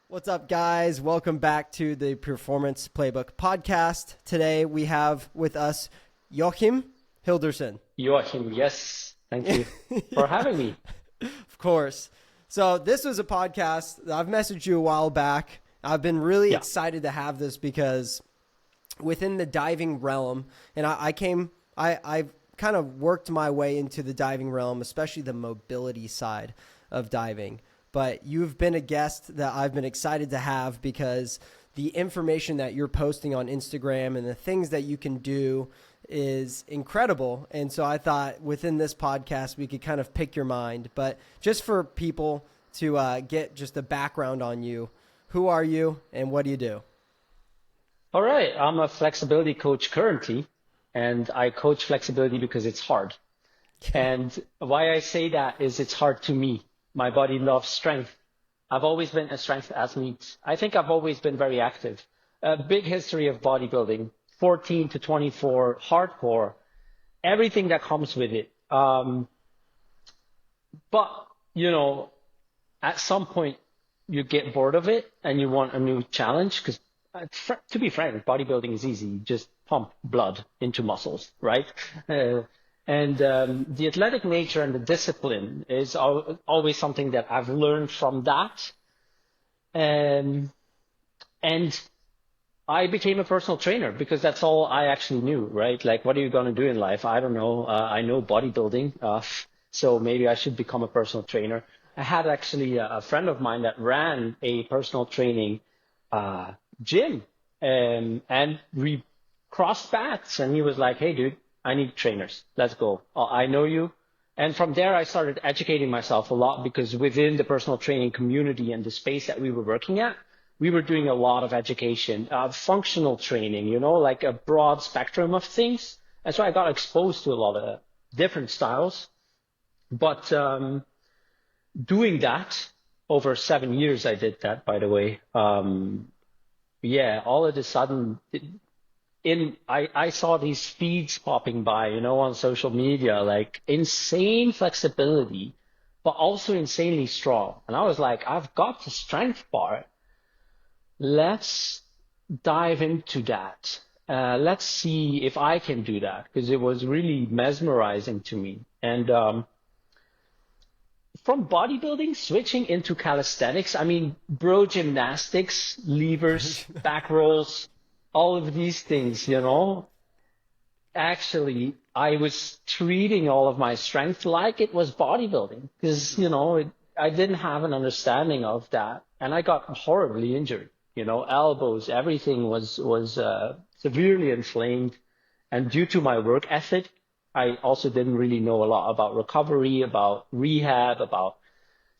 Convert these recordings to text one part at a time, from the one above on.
What's up, guys? Welcome back to the Performance Playbook podcast. Today we have with us Joachim Hilderson. Joachim, yes. Thank you for having me. Of course. So this was a podcast. I've messaged you a while back. I've been really Yeah. excited to have this because within the diving realm, and I've kind of worked my way into the diving realm, especially the mobility side of diving. But you've been a guest that I've been excited to have because the information that you're posting on Instagram and the things that you can do is incredible. And so I thought within this podcast, we could kind of pick your mind. But just for people to get just a background on you, who are you and what do you do? All right. I'm a flexibility coach currently, and I coach flexibility because it's hard. And why I say that is it's hard to me. My body loves strength. I've always been a strength athlete. I think I've always been very active. A big history of bodybuilding, 14 to 24, hardcore, everything that comes with it. But, at some point you get bored of it and you want a new challenge because, to be frank, bodybuilding is easy. You just pump blood into muscles, right? And the athletic nature and the discipline is always something that I've learned from that. And I became a personal trainer because that's all I actually knew, right? Like, what are you going to do in life? I don't know. I know bodybuilding, so maybe I should become a personal trainer. I had actually a friend of mine that ran a personal training gym, and we crossed paths, and he was like, "Hey, dude, I need trainers. Let's go. I know you." And from there, I started educating myself a lot because within the personal training community and the space that we were working at, we were doing a lot of education, functional training, like a broad spectrum of things. And so I got exposed to a lot of different styles. But doing that over 7 years, I did that, by the way. All of a sudden, I saw these feeds popping by, on social media, like insane flexibility, but also insanely strong. And I was like, I've got the strength part. Let's dive into that. Let's see if I can do that because it was really mesmerizing to me. And from bodybuilding, switching into calisthenics, I mean, bro gymnastics, levers, back rolls, all of these things, actually, I was treating all of my strength like it was bodybuilding because, I didn't have an understanding of that. And I got horribly injured, elbows, everything was severely inflamed. And due to my work ethic, I also didn't really know a lot about recovery, about rehab, about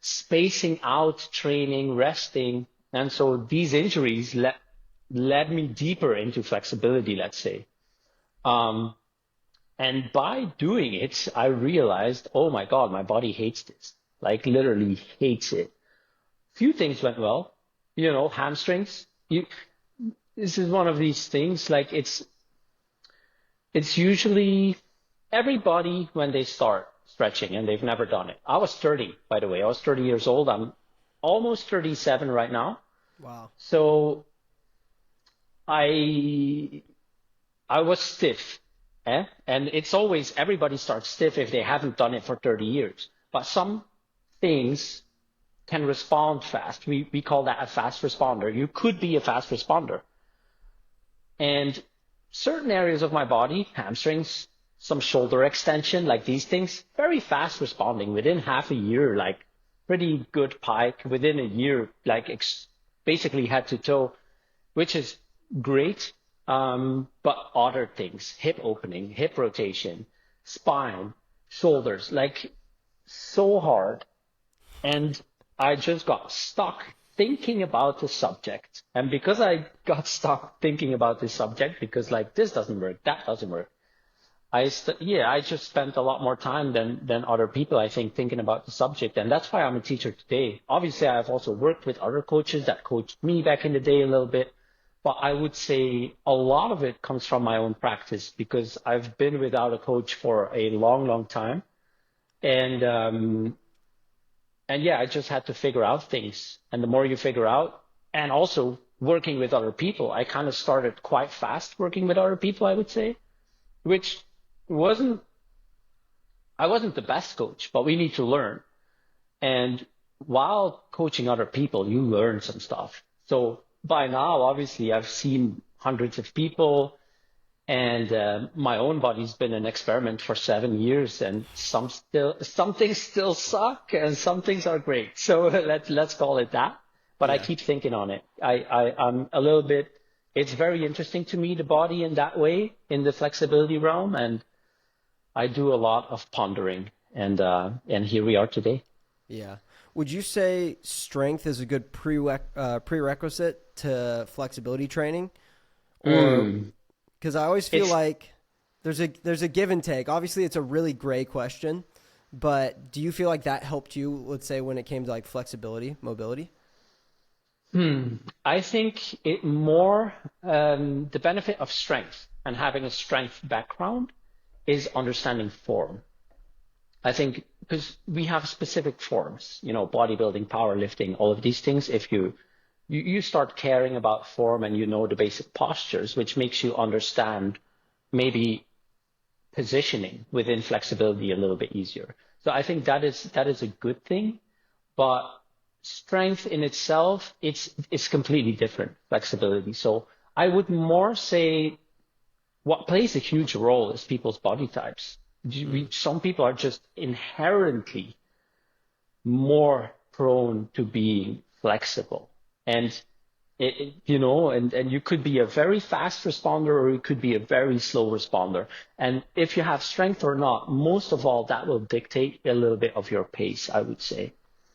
spacing out training, resting. And so these injuries led me deeper into flexibility, let's say. And by doing it, I realized, oh my God, my body hates this, like literally hates it. Few things went well, hamstrings. This is one of these things, like it's usually everybody when they start stretching and they've never done it. I was 30, by the way. I was 30 years old. I'm almost 37 right now. Wow. So I was stiff, and it's always everybody starts stiff if they haven't done it for 30 years. But some things can respond fast. We call that a fast responder. You could be a fast responder. And certain areas of my body, hamstrings, some shoulder extension, like these things, very fast responding within half a year, like pretty good pike within a year, like basically head to toe, which is great. But other things, hip opening, hip rotation, spine, shoulders, like so hard. And I just got stuck thinking about the subject. And because I got stuck thinking about this subject, because like this doesn't work, that doesn't work, I just spent a lot more time than other people, I think, thinking about the subject. And that's why I'm a teacher today. Obviously, I've also worked with other coaches that coached me back in the day a little bit. But I would say a lot of it comes from my own practice because I've been without a coach for a long, long time. And yeah, I just had to figure out things. And the more you figure out, and also working with other people. I kind of started quite fast working with other people, I would say, which wasn't, I wasn't the best coach, but we need to learn. And while coaching other people, you learn some stuff. So by now, obviously, I've seen hundreds of people, and my own body's been an experiment for 7 years, and some things still suck, and some things are great. So let's call it that. But I Yeah. keep thinking on it. I'm a little bit. It's very interesting to me, the body in that way, in the flexibility realm, and I do a lot of pondering, and here we are today. Yeah. Would you say strength is a good prerequisite to flexibility training? Or Mm. because I always feel It's like there's a give and take. Obviously, it's a really gray question, but do you feel like that helped you, let's say, when it came to like flexibility, mobility? I think it more the benefit of strength and having a strength background is understanding form. I think because we have specific forms, bodybuilding, powerlifting, all of these things. If you start caring about form and you know the basic postures, which makes you understand maybe positioning within flexibility a little bit easier. So I think that is a good thing, but strength in itself, it's completely different flexibility. So I would more say what plays a huge role is people's body types. Mm. Some people are just inherently more prone to being flexible. And and you could be a very fast responder or you could be a very slow responder. And if you have strength or not, most of all, that will dictate a little bit of your pace, I would say.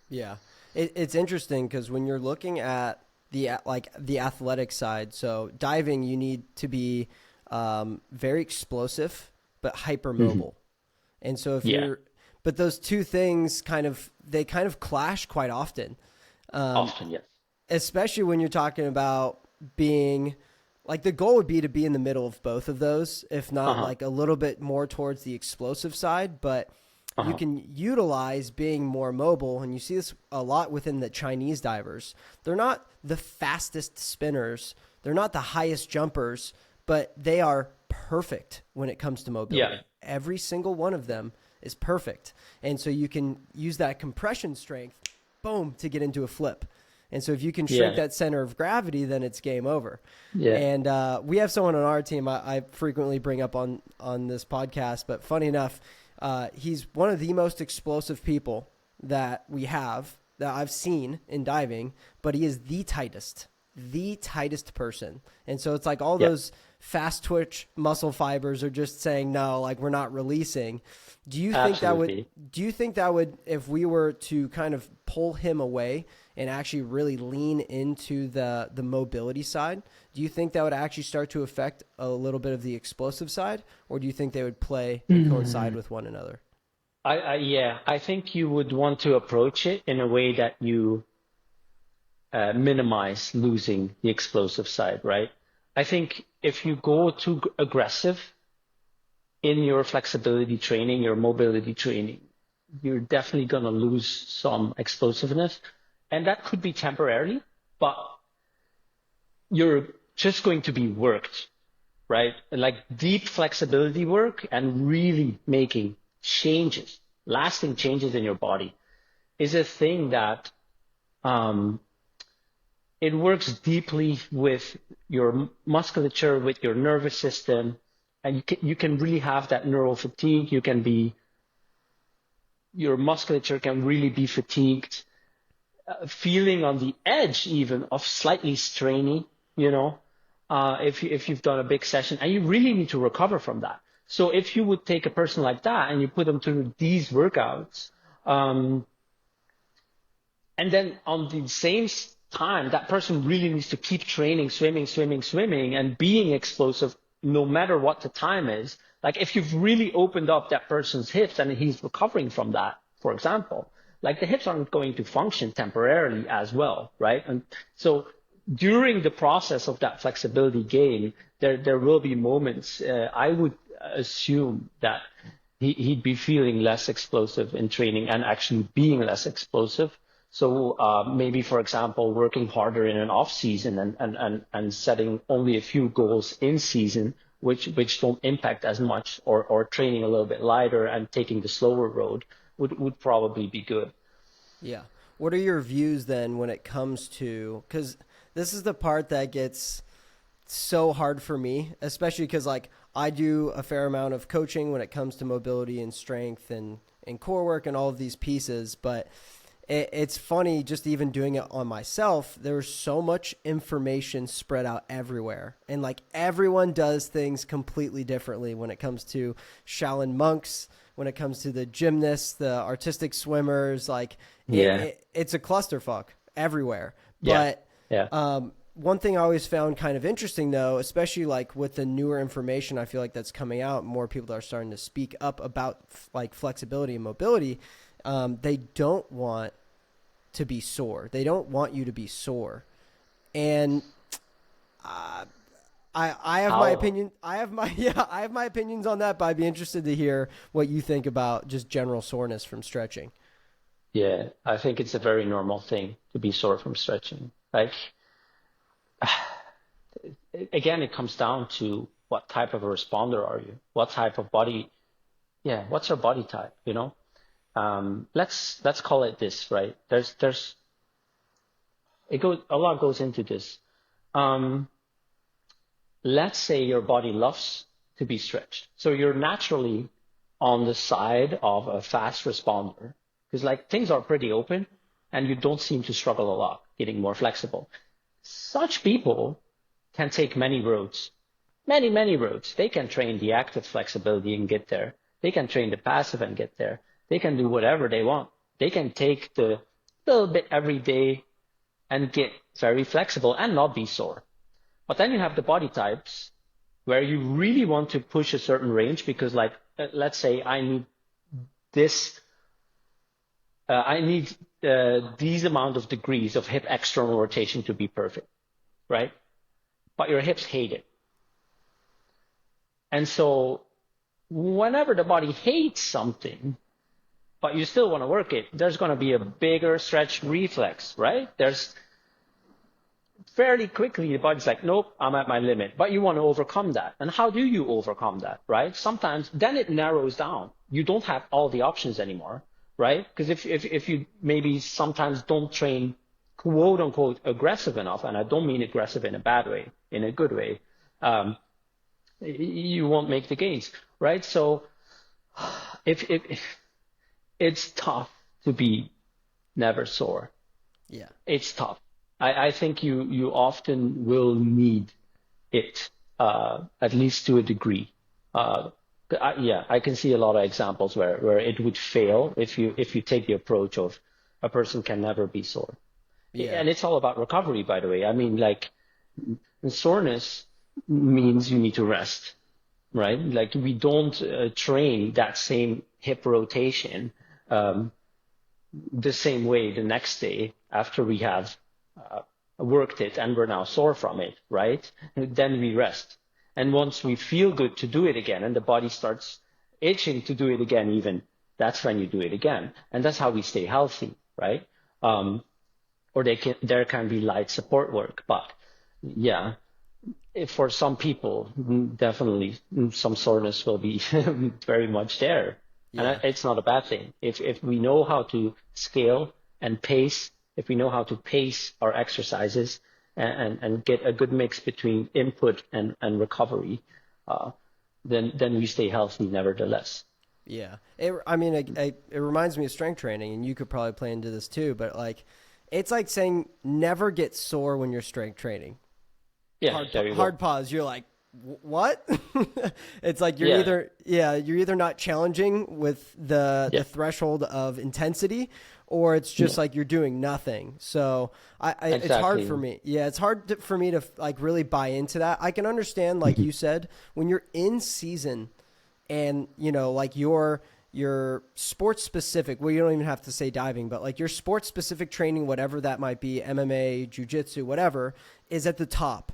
Yeah. It's interesting because when you're looking at the athletic side, so diving, you need to be very explosive but Hmm. hypermobile. And so if Yeah, but those two things they kind of clash quite often. Um, often, yes. Especially when you're talking about being like the goal would be to be in the middle of both of those, if not Uh-huh. like a little bit more towards the explosive side, but you Uh-huh. can utilize being more mobile. And you see this a lot within the Chinese divers. They're not the fastest spinners, they're not the highest jumpers, but they are perfect when it comes to Yeah. mobility. Every single one of them is perfect. And so you can use that compression strength, boom, to get into a flip. And so if you can shrink Yeah. that center of gravity, then it's game over. Yeah. And we have someone on our team I frequently bring up on this podcast, but funny enough, he's one of the most explosive people that we have that I've seen in diving, but he is the tightest person. And so it's like all Yeah. those fast twitch muscle fibers are just saying no, like we're not releasing. Do you think that would Absolutely. do you think that would if we were to kind of pull him away and actually really lean into the mobility side, do you think that would actually start to affect a little bit of the explosive side, or do you think they would play and coincide with one another? Yeah, I think you would want to approach it in a way that you minimize losing the explosive side, right? I think if you go too aggressive in your flexibility training, your mobility training, you're definitely going to lose some explosiveness. And that could be temporarily, but you're just going to be worked, right? Like deep flexibility work and really making changes, lasting changes in your body is a thing that um, it works deeply with your musculature, with your nervous system, and you can really have that neural fatigue. Your musculature can really be fatigued, feeling on the edge even of slightly strainy, if you've done a big session, and you really need to recover from that. So if you would take a person like that and you put them through these workouts, um, and then on the same time, that person really needs to keep training, swimming, swimming, swimming, and being explosive no matter what the time is. Like if you've really opened up that person's hips and he's recovering from that, for example, like the hips aren't going to function temporarily as well, right? And so during the process of that flexibility gain, there will be moments. I would assume that he'd be feeling less explosive in training and actually being less explosive. So maybe, for example, working harder in an off season and setting only a few goals in season, which don't impact as much, or training a little bit lighter and taking the slower road would probably be good. Yeah. What are your views then when it comes to, because this is the part that gets so hard for me, especially because like I do a fair amount of coaching when it comes to mobility and strength and core work and all of these pieces. But it's funny just even doing it on myself. There's so much information spread out everywhere. And like everyone does things completely differently when it comes to Shaolin monks, when it comes to the gymnasts, the artistic swimmers, like Yeah, it's a clusterfuck everywhere. yeah, But yeah, one thing I always found kind of interesting, though, especially like with the newer information, I feel like that's coming out, more people are starting to speak up about like flexibility and mobility. They don't want to be sore. They don't want you to be sore. And I have my how? opinion. I have my yeah. I have my opinions on that, but I'd be interested to hear what you think about just general soreness from stretching. Yeah, I think it's a very normal thing to be sore from stretching. Like, again, it comes down to what type of a responder are you? What type of body? Yeah, what's your body type? Let's call it this, right? A lot goes into this. Um, let's say your body loves to be stretched, so you're naturally on the side of a fast responder because like things are pretty open, and you don't seem to struggle a lot getting more flexible. Such people can take many roads, many roads. They can train the active flexibility and get there. They can train the passive and get there. They can do whatever they want. They can take the little bit every day and get very flexible and not be sore. But then you have the body types where you really want to push a certain range because, like, let's say I need this, I need these amount of degrees of hip external rotation to be perfect, right? But your hips hate it. And so whenever the body hates something, but you still want to work it, there's going to be a bigger stretch reflex, right? There's fairly quickly the body's like, nope, I'm at my limit. But you want to overcome that. And how do you overcome that, right? Sometimes then it narrows down. You don't have all the options anymore, right? Because if you maybe sometimes don't train quote unquote aggressive enough, and I don't mean aggressive in a bad way, in a good way, you won't make the gains, right? So if it's tough to be never sore. Yeah. It's tough. I think you often will need it, at least to a degree. Yeah, I can see a lot of examples where it would fail if you take the approach of a person can never be sore. Yeah. And it's all about recovery, by the way. I mean, like, soreness means you need to rest, right? Like, we don't train that same hip rotation the same way the next day after we have worked it and we're now sore from it, right? And then we rest. And once we feel good to do it again and the body starts itching to do it again, even, that's when you do it again. And that's how we stay healthy, right? Or there can be light support work. But yeah, for some people, definitely some soreness will be very much there. Yeah. And it's not a bad thing. If we know how to scale and pace, if we know how to pace our exercises and get a good mix between input and recovery, then we stay healthy nevertheless. Yeah. I mean, it reminds me of strength training, and you could probably play into this too, but like, it's like saying never get sore when you're strength training. Yeah, there you go. Hard pause. You're like, what? It's like Yeah, you're either not challenging with the yeah, threshold of intensity, or it's just yeah, like you're doing nothing. So it's hard for exactly. me. Yeah, it's hard for me to like really buy into that. I can understand, like you said, when you're in season and like your sports specific, well, you don't even have to say diving, but like your sports specific training, whatever that might be, MMA, jujitsu, whatever, is at the top.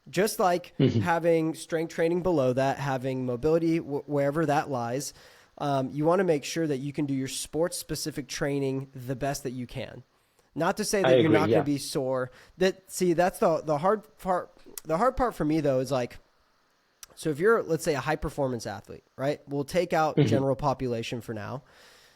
Just like having strength training below that, having mobility wherever that lies, you want to make sure that you can do your sports specific training the best that you can. Not to say I that you're agree. not going to Yeah. be sore. That's the hard part. The hard part for me though is like, so if you're, let's say, a high performance athlete, right? We'll take out Hmm. general population for now.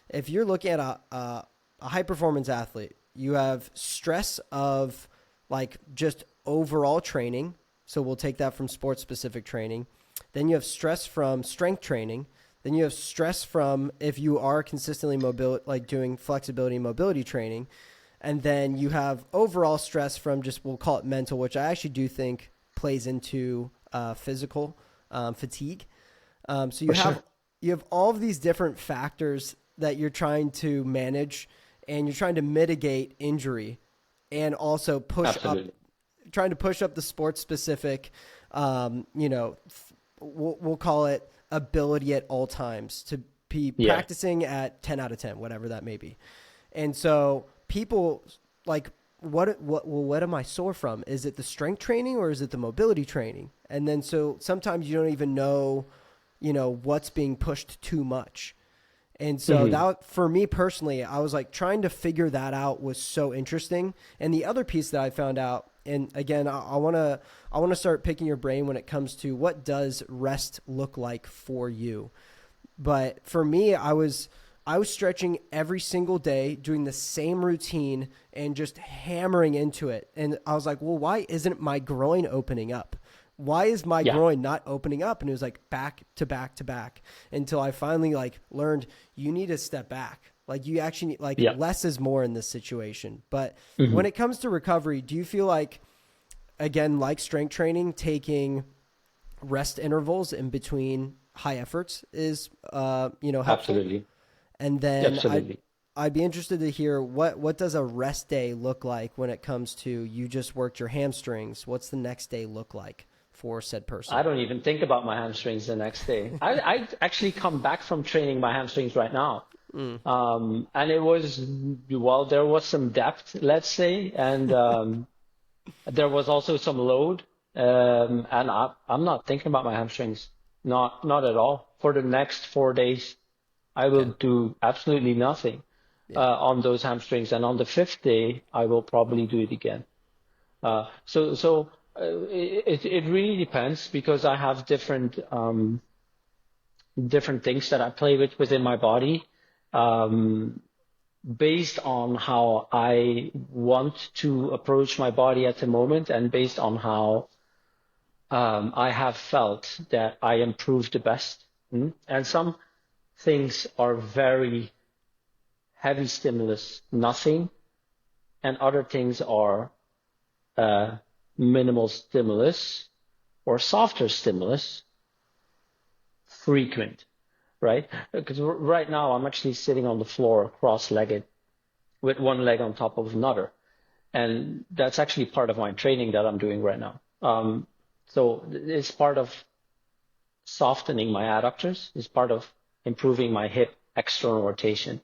If you're looking at a high performance athlete, you have stress of like just overall training. So we'll take that from sports specific training. Then you have stress from strength training. Then you have stress from if you are consistently mobile, like doing flexibility and mobility training. And then you have overall stress from just, we'll call it mental, which I actually do think plays into physical fatigue. So For sure. you have all of these different factors that you're trying to manage, and you're trying to mitigate injury, and also Absolutely. trying to push up the sports specific, we'll call it ability at all times to be Yeah. practicing at 10 out of 10, whatever that may be. And so people like, what am I sore from? Is it the strength training or is it the mobility training? And then so sometimes you don't even know, what's being pushed too much. And so Hmm. that, for me personally, I was like trying to figure that out was so interesting. And the other piece that I found out, and again, I want to start picking your brain when it comes to what does rest look like for you. But for me, I was stretching every single day, doing the same routine and just hammering into it. And I was like, well, why isn't my groin opening up? Why is my Yeah. groin not opening up? And it was like back to back to back until I finally like learned you need to step back. Like you actually need, like Yeah. less is more in this situation. But Hmm. when it comes to recovery, do you feel like, again, like strength training, taking rest intervals in between high efforts is, helpful? Absolutely. And then Absolutely. I'd be interested to hear what does a rest day look like when it comes to you just worked your hamstrings? What's the next day look like for said person? I don't even think about my hamstrings the next day. I actually come back from training my hamstrings right now. Mm, And it was, well, there was some depth, let's say, and there was also some load. And I'm not thinking about my hamstrings. Not at all. For the next 4 days, I will okay. do absolutely nothing Yeah. on those hamstrings. And on the fifth day, I will probably do it again. It really depends because I have different things that I play with within my body, um, based on how I want to approach my body at the moment, and based on how I have felt that I improved the best. Mm. And some things are very heavy stimulus, nothing, and other things are uh, minimal stimulus or softer stimulus, frequent, right? Because right now I'm actually sitting on the floor cross-legged with one leg on top of another. And that's actually part of my training that I'm doing right now. So it's part of softening my adductors, it's part of improving my hip external rotation.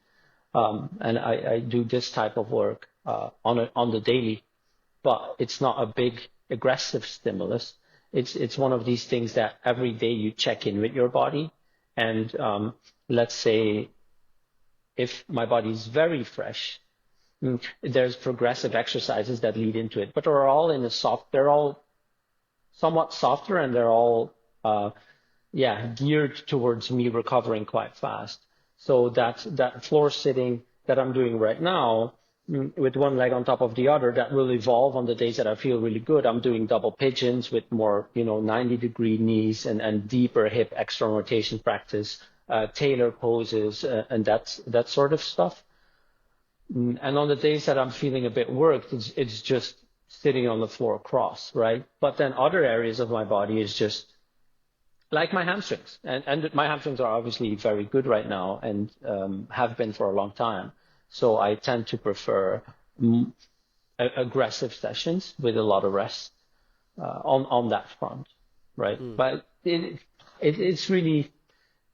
And I do this type of work on the daily, but it's not a big aggressive stimulus. It's one of these things that every day you check in with your body, and let's say if my body is very fresh, there's progressive exercises that lead into it, but they're all somewhat softer, and they're all geared towards me recovering quite fast. So that floor sitting that I'm doing right now, with one leg on top of the other, that will evolve on the days that I feel really good. I'm doing double pigeons with more, 90-degree knees and deeper hip external rotation practice, tailor poses, and that sort of stuff. And on the days that I'm feeling a bit worked, it's just sitting on the floor cross, right? But then other areas of my body is just like my hamstrings, and my hamstrings are obviously very good right now, and have been for a long time. So I tend to prefer aggressive sessions with a lot of rest on that front, right? Mm, But it's really,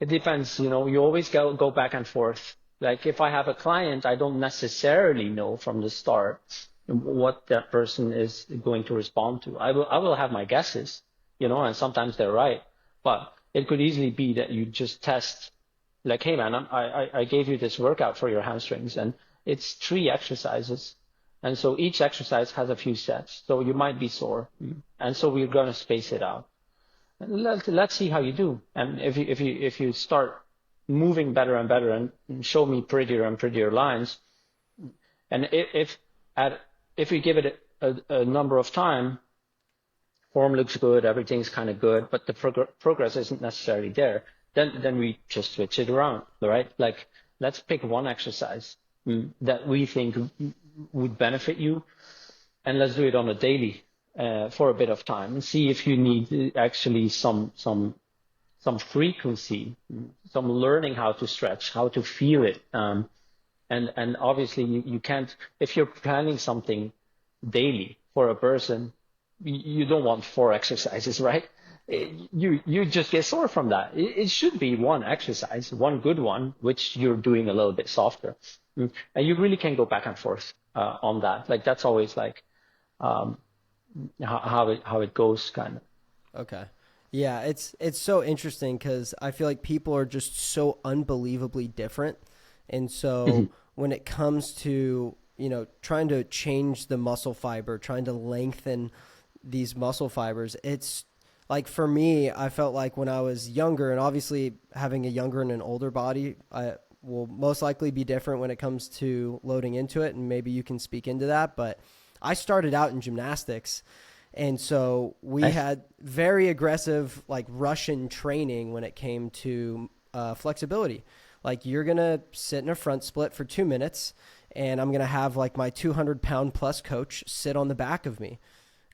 it depends. You always go back and forth. Like if I have a client, I don't necessarily know from the start what that person is going to respond to. I will have my guesses, and sometimes they're right. But it could easily be that you just test, like, hey man, I gave you this workout for your hamstrings, and it's 3 exercises, And so each exercise has a few sets. So you might be sore. And so we're going to space it out. And let's see how you do. And if you start moving better and better and show me prettier and prettier lines, and if we give it a number of time, form looks good, everything's kind of good, but the progress isn't necessarily there, then we just switch it around, right? Like, let's pick one exercise that we think would benefit you, and let's do it on a daily for a bit of time, and see if you need actually some frequency, some learning how to stretch, how to feel it. And obviously you can't, if you're planning something daily for a person, you don't want 4 exercises, right? You just get sore from that. It should be one exercise, one good one, which you're doing a little bit softer. And you really can go back and forth on that. Like, that's always like how it goes, kind of. Okay. Yeah, it's so interesting because I feel like people are just so unbelievably different. And so when it comes to, trying to change the muscle fiber, trying to lengthen these muscle fibers, it's like, for me, I felt like when I was younger, and obviously having a younger and an older body, I will most likely be different when it comes to loading into it. And maybe you can speak into that, but I started out in gymnastics. And so we had very aggressive, like, Russian training when it came to flexibility. Like, you're going to sit in a front split for 2 minutes, and I'm going to have, like, my 200-pound plus coach sit on the back of me.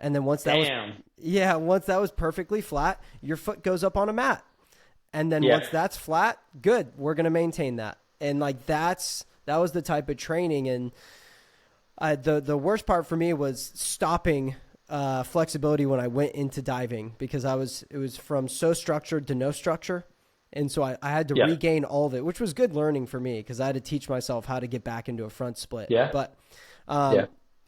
And then once that was perfectly flat, your foot goes up on a mat. And then once that's flat, good, we're going to maintain that. And, like, that was the type of training. And the worst part for me was stopping flexibility when I went into diving, because it was from so structured to no structure. And so I had to regain all of it, which was good learning for me, because I had to teach myself how to get back into a front split. But I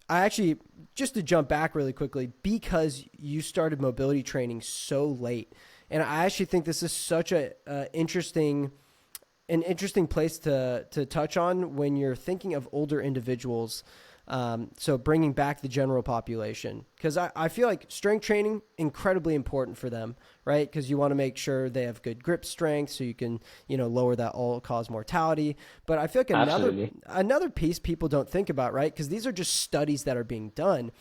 actually, just to jump back really quickly, because you started mobility training so late, and I actually think this is such an interesting place to touch on when you're thinking of older individuals. So bringing back the general population, because I feel like strength training, incredibly important for them, right? Because you want to make sure they have good grip strength so you can, lower that all-cause mortality. But I feel like another piece people don't think about, right? Because these are just studies that are being done.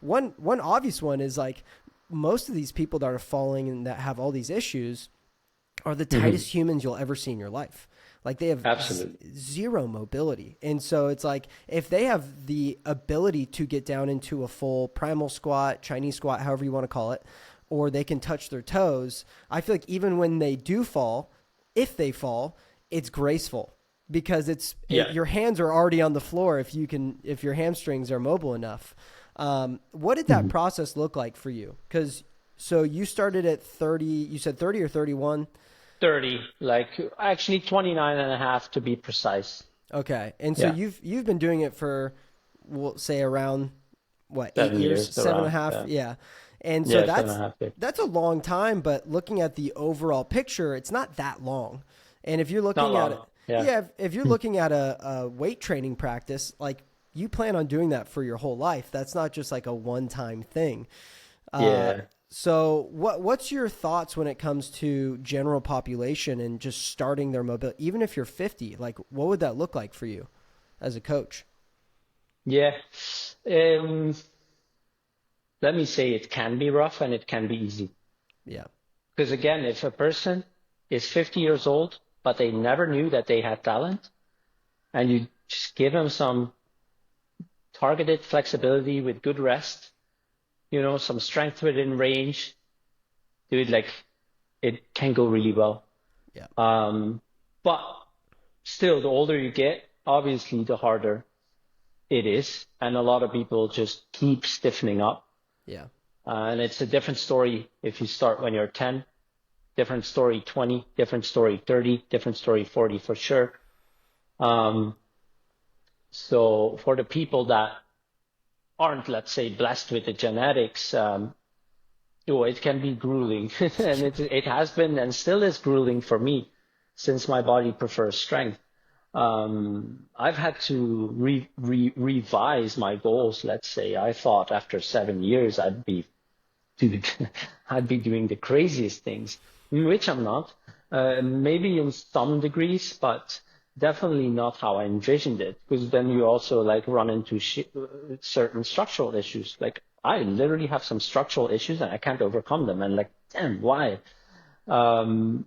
One obvious one is, like, most of these people that are falling and that have all these issues are the tightest humans you'll ever see in your life. Like, they have zero mobility. And so it's like, if they have the ability to get down into a full primal squat, Chinese squat, however you want to call it, or they can touch their toes, I feel like even when they do fall, if they fall, it's graceful, because your hands are already on the floor if your hamstrings are mobile enough. What did that process look like for you? So you started at 30, you said 30 or 31? 30, like, actually 29 and a half to be precise. Okay. And so you've been doing it for, we'll say, around what, 8 years, 7.5? Yeah. And so that's a long time, but looking at the overall picture, it's not that long. And if you're looking at it, if you're looking at a weight training practice, like, you plan on doing that for your whole life. That's not just like a one-time thing. So what's your thoughts when it comes to general population and just starting their mobility? Even if you're 50, like, what would that look like for you as a coach? Yeah. Let me say, it can be rough and it can be easy. Yeah. Because again, if a person is 50 years old, but they never knew that they had talent, and you just give them some targeted flexibility with good rest, some strength within range, dude, like, it can go really well. Yeah. But still, the older you get, obviously, the harder it is. And a lot of people just keep stiffening up. Yeah. And it's a different story if you start when you're 10, different story 20, different story 30, different story 40 for sure. So for the people that aren't, let's say, blessed with the genetics, it can be grueling. And it has been and still is grueling for me, since my body prefers strength. I've had to revise my goals. Let's say I thought after 7 years dude, I'd be doing the craziest things, which I'm not. Maybe in some degrees, but definitely not how I envisioned it. Because then you also like run into certain structural issues. Like I literally have some structural issues and I can't overcome them. And like, damn, why? Um,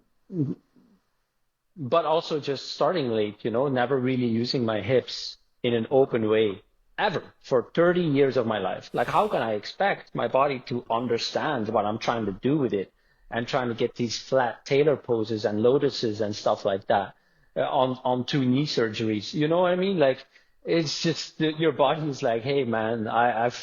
but also just starting late, never really using my hips in an open way ever for 30 years of my life. Like, how can I expect my body to understand what I'm trying to do with it and trying to get these flat tailor poses and lotuses and stuff like that on two knee surgeries? You know what I mean? Like, it's just your body's like, hey man,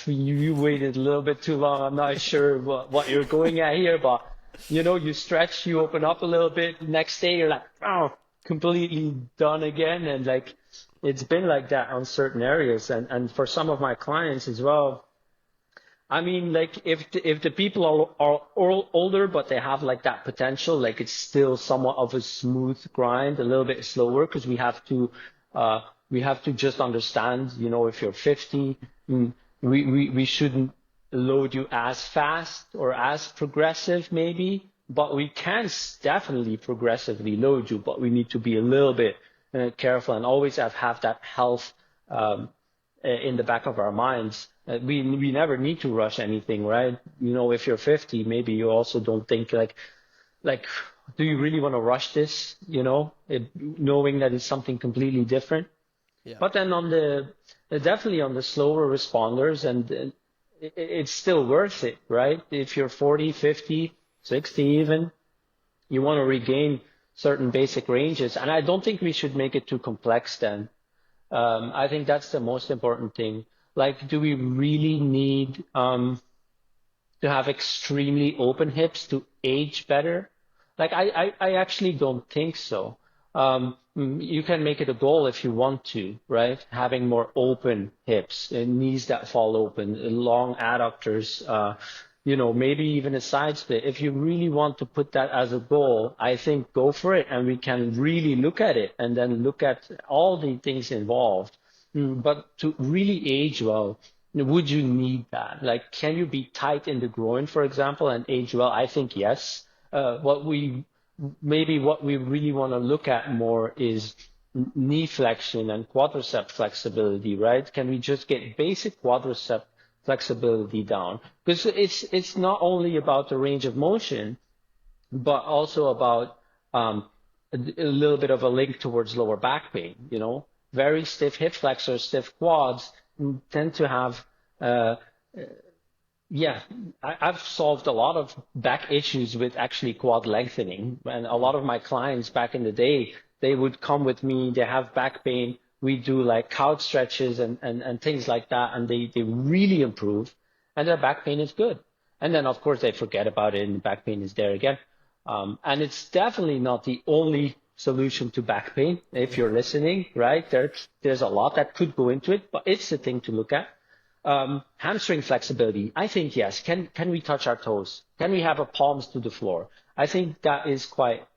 you waited a little bit too long. I'm not sure what you're going at here, but you stretch, you open up a little bit. Next day, you're like, oh, completely done again. And like, it's been like that on certain areas. And for some of my clients as well, I mean, like, if the people are older, but they have like that potential, like it's still somewhat of a smooth grind, a little bit slower, because uh, we have to just understand, if you're 50, we shouldn't load you as fast or as progressive maybe, but we can definitely progressively load you, but we need to be a little bit careful and always have that health in the back of our minds. We never need to rush anything, right? If you're 50, maybe you also don't think like do you really want to rush this? Knowing that it's something completely different. Yeah. But then definitely on the slower responders, and it's still worth it, right? If you're 40, 50, 60 even, you want to regain certain basic ranges. And I don't think we should make it too complex then. I think that's the most important thing. Like, do we really need to have extremely open hips to age better? Like, I actually don't think so. You can make it a goal if you want to, right? Having more open hips and knees that fall open, long adductors, maybe even a side split. If you really want to put that as a goal, I think go for it, and we can really look at it and then look at all the things involved. But to really age well, would you need that? Like, can you be tight in the groin, for example, and age well? I think yes. What we really want to look at more is knee flexion and quadricep flexibility, right? Can we just get basic quadricep flexibility down? Because it's not only about the range of motion, but also about a little bit of a link towards lower back pain. Very stiff hip flexors, stiff quads tend to have yeah, I've solved a lot of back issues with actually quad lengthening. And a lot of my clients back in the day, they would come with me, they have back pain. We do like couch stretches and things like that, and they really improve, and their back pain is good. And then, of course, they forget about it, and back pain is there again. And it's definitely not the only solution to back pain. If you're listening, right, there's a lot that could go into it, but it's the thing to look at. Hamstring flexibility. I think yes. Can we touch our toes? Can we have our palms to the floor? I think that is quite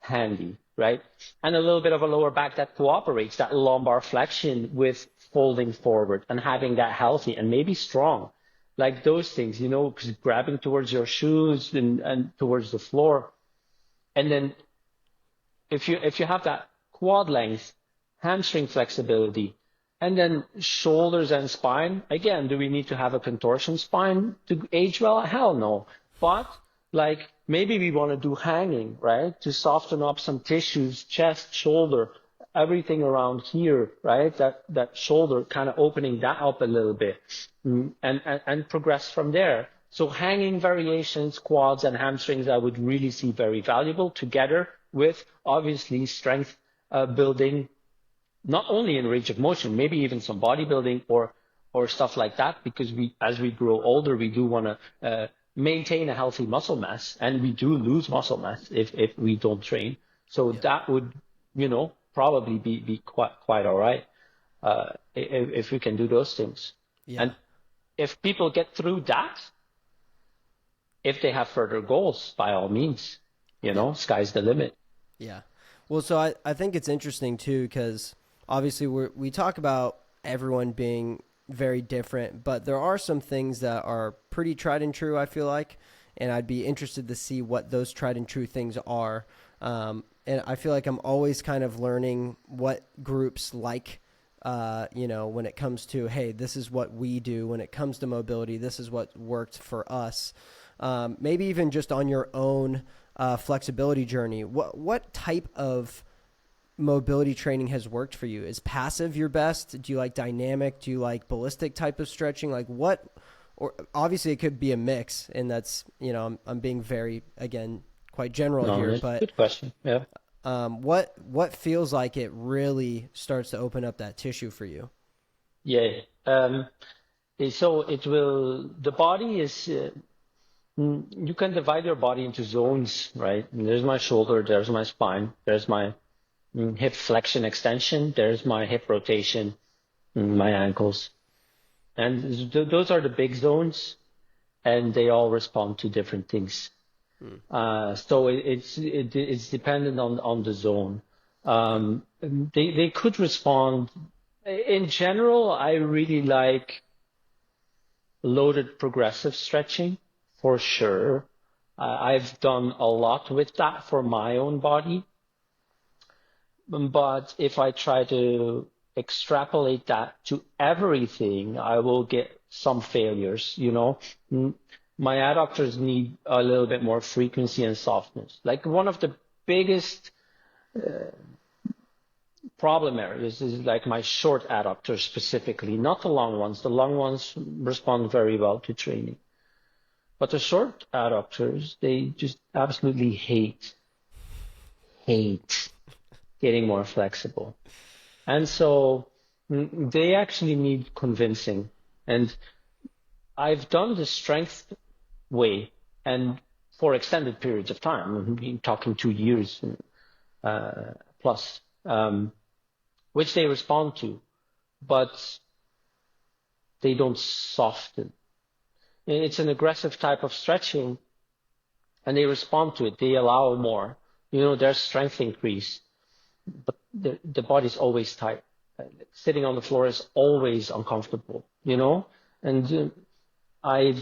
handy, right? And a little bit of a lower back that cooperates, that lumbar flexion with folding forward and having that healthy and maybe strong. Like those things, because grabbing towards your shoes and towards the floor. And then if you have that quad length, hamstring flexibility, and then shoulders and spine, again, do we need to have a contortion spine to age well? Hell no. But like maybe we want to do hanging, right? To soften up some tissues, chest, shoulder, everything around here, right? That shoulder, kind of opening that up a little bit and progress from there. So hanging variations, quads and hamstrings, I would really see very valuable together with obviously strength building, not only in range of motion, maybe even some bodybuilding or stuff like that, because as we grow older, we do want to maintain a healthy muscle mass, and we do lose muscle mass if we don't train. So that would, probably be quite all right if we can do those things. Yeah. And if people get through that, if they have further goals, by all means, Yeah. sky's the limit. Yeah. Well, so I think it's interesting too, because obviously we talk about everyone being very different, but there are some things that are pretty tried and true, I feel like, and I'd be interested to see what those tried and true things are. And I feel like I'm always kind of learning what groups like, when it comes to, hey, this is what we do when it comes to mobility. This is what worked for us. Maybe even just on your own flexibility journey. What type of mobility training has worked for you? Is passive your best? Do you like dynamic? Do you like ballistic type of stretching? Like what? Or obviously it could be a mix, and that's I'm being very, again, quite general No, here, that's a but good question. Yeah. what feels like it really starts to open up that tissue for you? Yeah. So the body is, you can divide your body into zones, right? And there's my shoulder, there's my spine, there's my hip flexion extension, there's my hip rotation, my ankles. And those are the big zones, and they all respond to different things. So it's dependent on the zone. They could respond. In general, I really like loaded progressive stretching for sure. I've done a lot with that for my own body. But if I try to extrapolate that to everything, I will get some failures, My adductors need a little bit more frequency and softness. Like one of the biggest problem areas is like my short adductors specifically, not the long ones. The long ones respond very well to training. But the short adductors, they just absolutely hate getting more flexible. And so they actually need convincing. And I've done the strength way and for extended periods of time. I've been talking 2 years plus, which they respond to, but they don't soften. It's an aggressive type of stretching, and they respond to it. They allow more. Their strength increase, but the body's always tight. Sitting on the floor is always uncomfortable, and I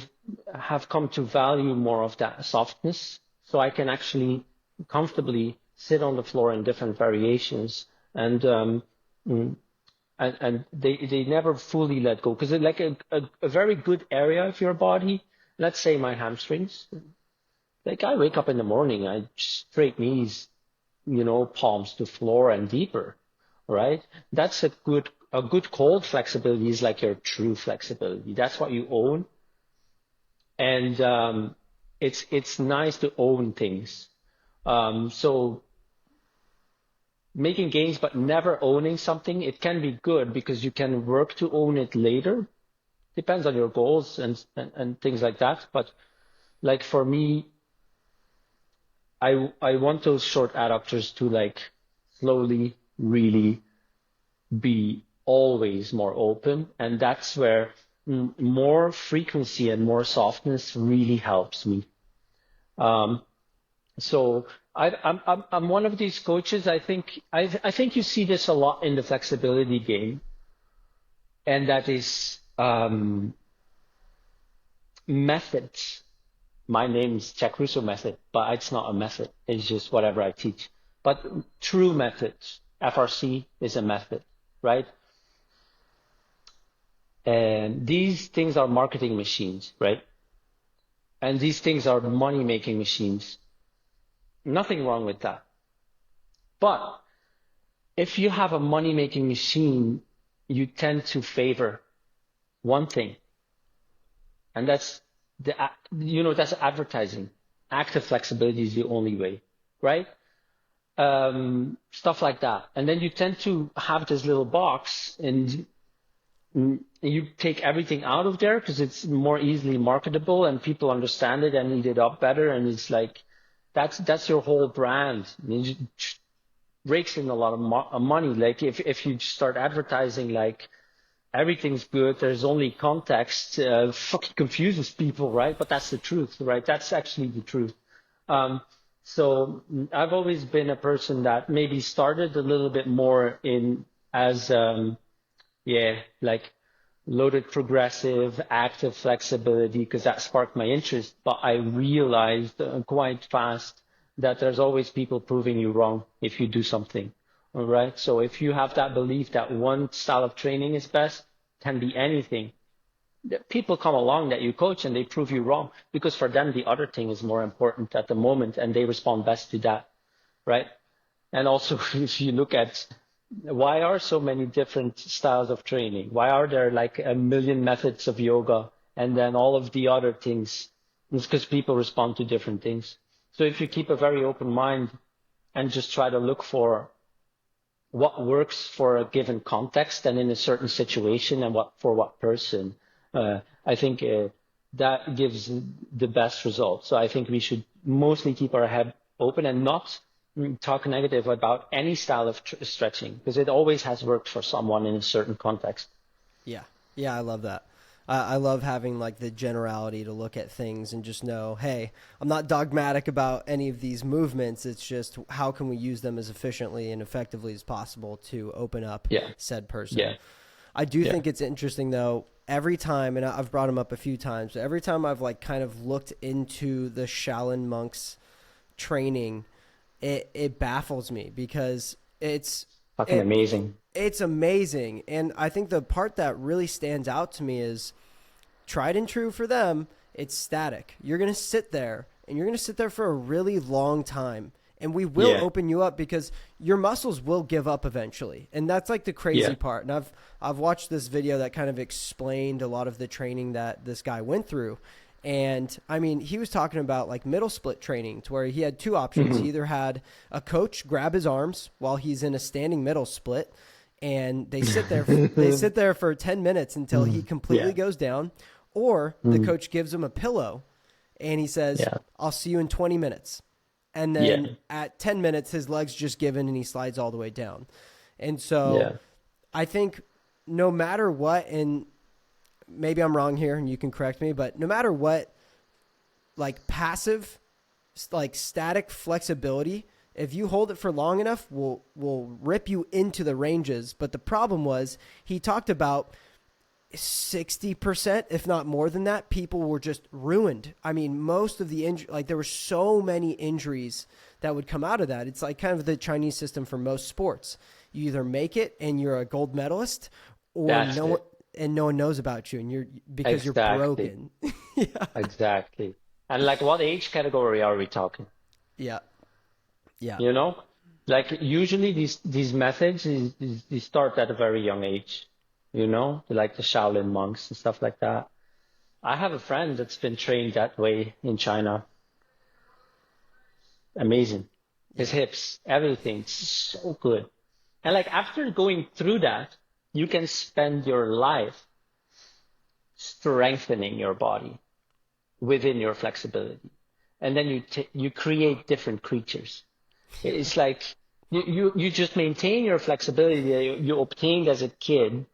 have come to value more of that softness, so I can actually comfortably sit on the floor in different variations, and they never fully let go, because like a very good area of your body, let's say my hamstrings, like I wake up in the morning, I straight knees, palms to floor and deeper, right? That's a good cold flexibility is like your true flexibility. That's what you own. And it's nice to own things. So making gains but never owning something, it can be good because you can work to own it later. Depends on your goals and things like that. But like for me, I want those short adductors to like slowly really be always more open, and that's where more frequency and more softness really helps me. So I'm one of these coaches. I think you see this a lot in the flexibility game, and that is methods. My name's Jack Russo method, but it's not a method. It's just whatever I teach. But true methods, FRC is a method, right? And these things are marketing machines, right? And these things are money-making machines. Nothing wrong with that. But if you have a money-making machine, you tend to favor one thing, and that's that's advertising. Active flexibility is the only way, right? Stuff like that. And then you tend to have this little box, and you take everything out of there because it's more easily marketable and people understand it and eat it up better. And it's like, that's your whole brand. It rakes in a lot of money. Like if you start advertising like everything's good, there's only context, fucking confuses people, right? But that's the truth, right? That's actually the truth. So I've always been a person that maybe started a little bit more in as like loaded progressive, active flexibility, because that sparked my interest. But I realized quite fast that there's always people proving you wrong if you do something. All right. So if you have that belief that one style of training is best, can be anything. People come along that you coach and they prove you wrong because for them the other thing is more important at the moment and they respond best to that, right? And also, if you look at why are so many different styles of training? Why are there like a million methods of yoga and then all of the other things? It's because people respond to different things. So if you keep a very open mind and just try to look for what works for a given context and in a certain situation and what for what person, I think that gives the best results. So I think we should mostly keep our head open and not talk negative about any style of stretching because it always has worked for someone in a certain context. Yeah. Yeah, I love that. I love having like the generality to look at things and just know, hey, I'm not dogmatic about any of these movements. It's just how can we use them as efficiently and effectively as possible to open up Yeah. said person. Yeah. I do Yeah. think it's interesting though, every time, and I've brought him up a few times, but every time I've like kind of looked into the Shaolin monks training, it baffles me because Fucking amazing. it's amazing. And I think the part that really stands out to me is tried and true for them, it's static. You're going to sit there and you're going to sit there for a really long time. And we will Yeah. open you up because your muscles will give up eventually. And that's like the crazy Yeah. part. And I've watched this video that kind of explained a lot of the training that this guy went through. And I mean, he was talking about like middle split training to where he had two options. He either had a coach grab his arms while he's in a standing middle split and they sit there for 10 minutes until he completely Yeah. goes down, or the coach gives him a pillow and he says, Yeah. I'll see you in 20 minutes. And then Yeah. at 10 minutes, his leg's just given and he slides all the way down. And so Yeah. I think no matter what, and maybe I'm wrong here and you can correct me, but no matter what, like passive, like static flexibility, if you hold it for long enough, will rip you into the ranges. But the problem was he talked about 60%, if not more than that, people were just ruined. I mean, most of the like there were so many injuries that would come out of that. It's like kind of the Chinese system for most sports. You either make it and you're a gold medalist, or That's no it. one, and no one knows about you, and because Exactly. you're broken. Yeah, Exactly. And like what age category are we talking? yeah, yeah, You know, like usually these methods they start at a very young age. You know, like the Shaolin monks and stuff like that. I have a friend that's been trained that way in China. Amazing. His hips, everything, so good. And like after going through that, you can spend your life strengthening your body within your flexibility. And then you create different creatures. It's like you just maintain your flexibility that you obtained as a kid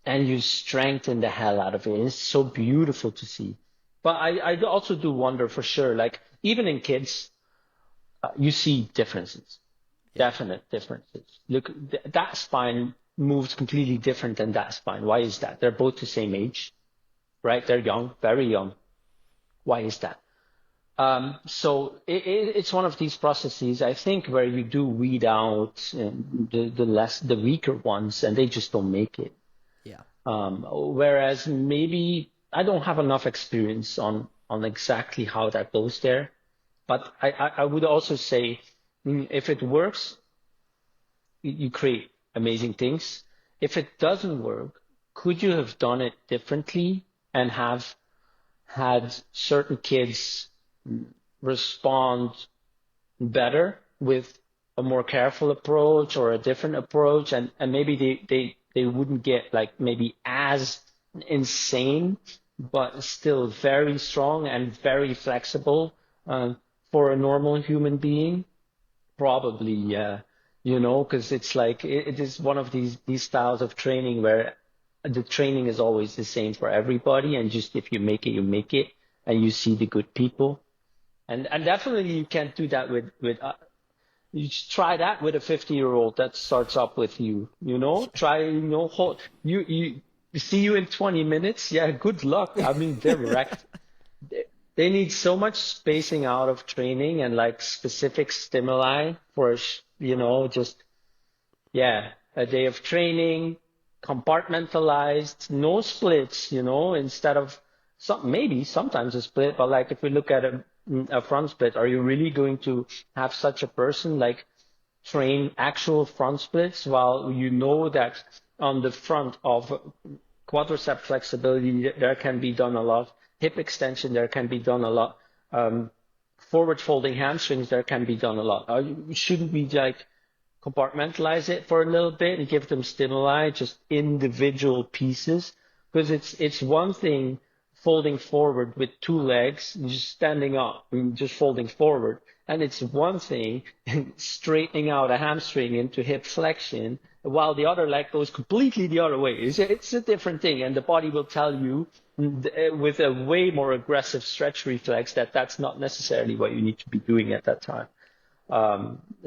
and you strengthen the hell out of it. It's so beautiful to see. But I also do wonder for sure, like even in kids, you see differences, definite differences. Look, that spine moves completely different than that spine. Why is that? They're both the same age, right? They're young, very young. Why is that? So it's one of these processes, I think, where you do weed out the weaker ones, and they just don't make it. yeah, Whereas maybe I don't have enough experience on exactly how that goes there, but I would also say if it works, you create amazing things. If it doesn't work, could you have done it differently and have had certain kids respond better with a more careful approach or a different approach, and maybe they wouldn't get like maybe as insane, but still very strong and very flexible for a normal human being? Probably, yeah. You know, because it's like it is one of these styles of training where the training is always the same for everybody, and just if you make it, you make it, and you see the good people. And definitely you can't do that with you should try that with a 50-year-old that starts up with you, try, you see you in 20 minutes. Yeah, good luck. I mean, they're wrecked. They need so much spacing out of training and like specific stimuli for, just, yeah, a day of training, compartmentalized, no splits, instead of maybe sometimes a split, but like if we look at a front split, are you really going to have such a person like train actual front splits while you know that on the front of quadricep flexibility, there can be done a lot. Hip extension, there can be done a lot. Forward folding hamstrings, there can be done a lot. Shouldn't we like compartmentalize it for a little bit and give them stimuli, just individual pieces? Because it's one thing folding forward with two legs, just standing up and just folding forward. And it's one thing straightening out a hamstring into hip flexion while the other leg goes completely the other way. It's a different thing. And the body will tell you with a way more aggressive stretch reflex that that's not necessarily what you need to be doing at that time.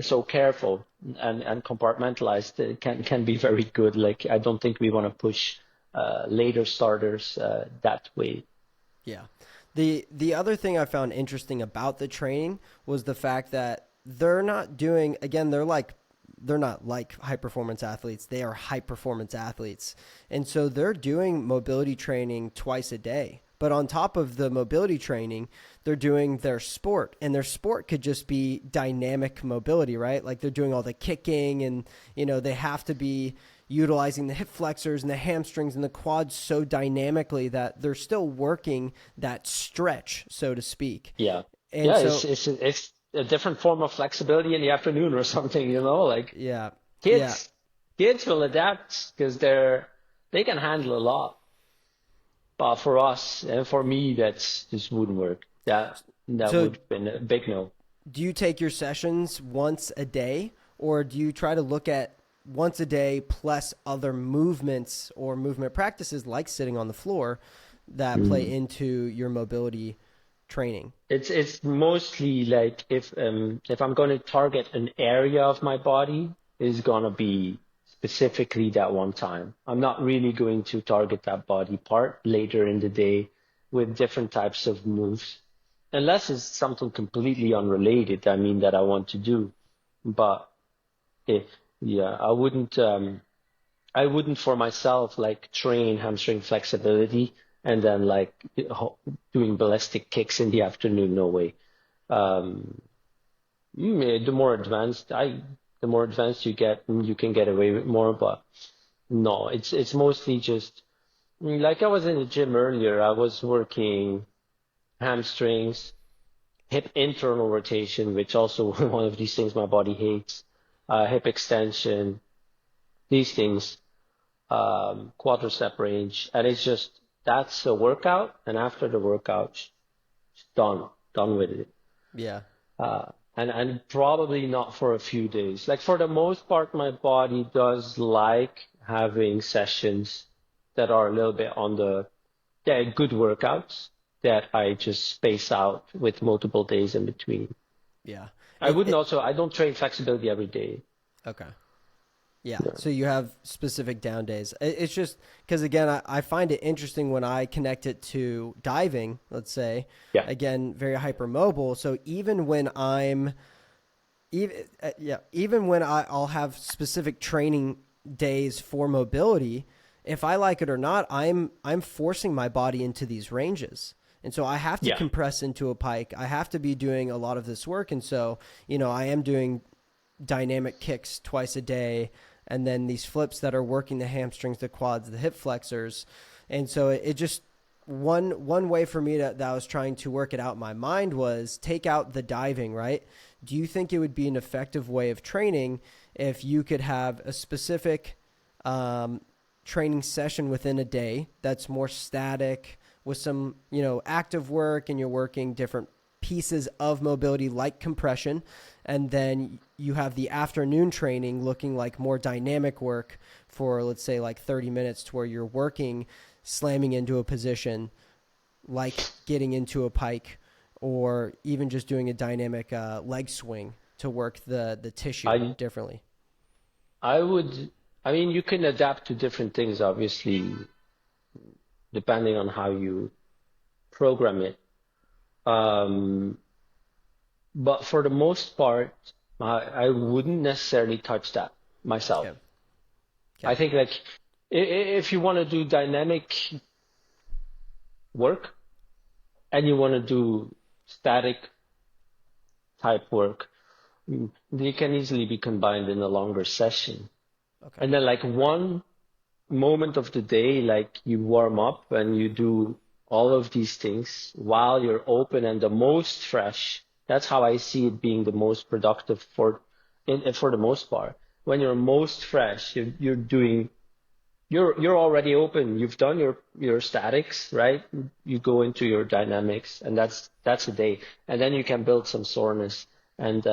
So careful and compartmentalized can be very good. Like, I don't think we want to push later starters that way. Yeah. The other thing I found interesting about the training was the fact that they're not doing, again, they're not like high performance athletes. They are high performance athletes. And so they're doing mobility training twice a day. But on top of the mobility training, they're doing their sport, and their sport could just be dynamic mobility, right? Like they're doing all the kicking, and, they have to be utilizing the hip flexors and the hamstrings and the quads so dynamically that they're still working that stretch, so to speak. Yeah. And yeah, so it's a different form of flexibility in the afternoon or something, like yeah, kids will adapt because they can handle a lot. But for us and for me, that's just wouldn't work. That So would have been a big no. do you take your sessions once a day, or do you try to look at once a day plus other movements or movement practices like sitting on the floor that play into your mobility training? It's mostly like if I'm going to target an area of my body, is gonna be specifically that one time. I'm not really going to target that body part later in the day with different types of moves, unless it's something completely unrelated. I mean, that I want to do, but I wouldn't for myself like train hamstring flexibility and then like doing ballistic kicks in the afternoon. No way. The more advanced you get, you can get away with more. But no, it's mostly just like I was in the gym earlier. I was working hamstrings, hip internal rotation, which also one of these things my body hates. Hip extension, these things, quadricep range, and that's a workout, and after the workout, it's done with it. Yeah. And probably not for a few days. Like for the most part, my body does like having sessions that are a little bit they're good workouts that I just space out with multiple days in between. Yeah. I don't train flexibility every day. Okay. Yeah. So you have specific down days. It's just because, again, I find it interesting when I connect it to diving, let's say, again, very hypermobile. So even when I'll have specific training days for mobility, if I like it or not, I'm forcing my body into these ranges. And so I have to compress into a pike. I have to be doing a lot of this work. And so, I am doing dynamic kicks twice a day, and then these flips that are working the hamstrings, the quads, the hip flexors. And so it just, one way for me that I was trying to work it out in my mind was take out the diving, right? Do you think it would be an effective way of training if you could have a specific training session within a day that's more static with some, active work, and you're working different pieces of mobility like compression, and then you have the afternoon training looking like more dynamic work for, let's say, like 30 minutes to where you're working, slamming into a position, like getting into a pike or even just doing a dynamic leg swing to work the tissue I differently? I would, I mean, you can adapt to different things, obviously, depending on how you program it. Um, but for the most part, I wouldn't necessarily touch that myself. Okay. I Okay. think like if you want to do dynamic work and you want to do static type work, they can easily be combined in a longer session. Okay. And then like one moment of the day, like you warm up and you do all of these things while you're open and the most fresh. That's how I see it being the most productive for the most part. When you're most fresh, you're already open. You've done your statics, right? You go into your dynamics, and that's a day. And then you can build some soreness and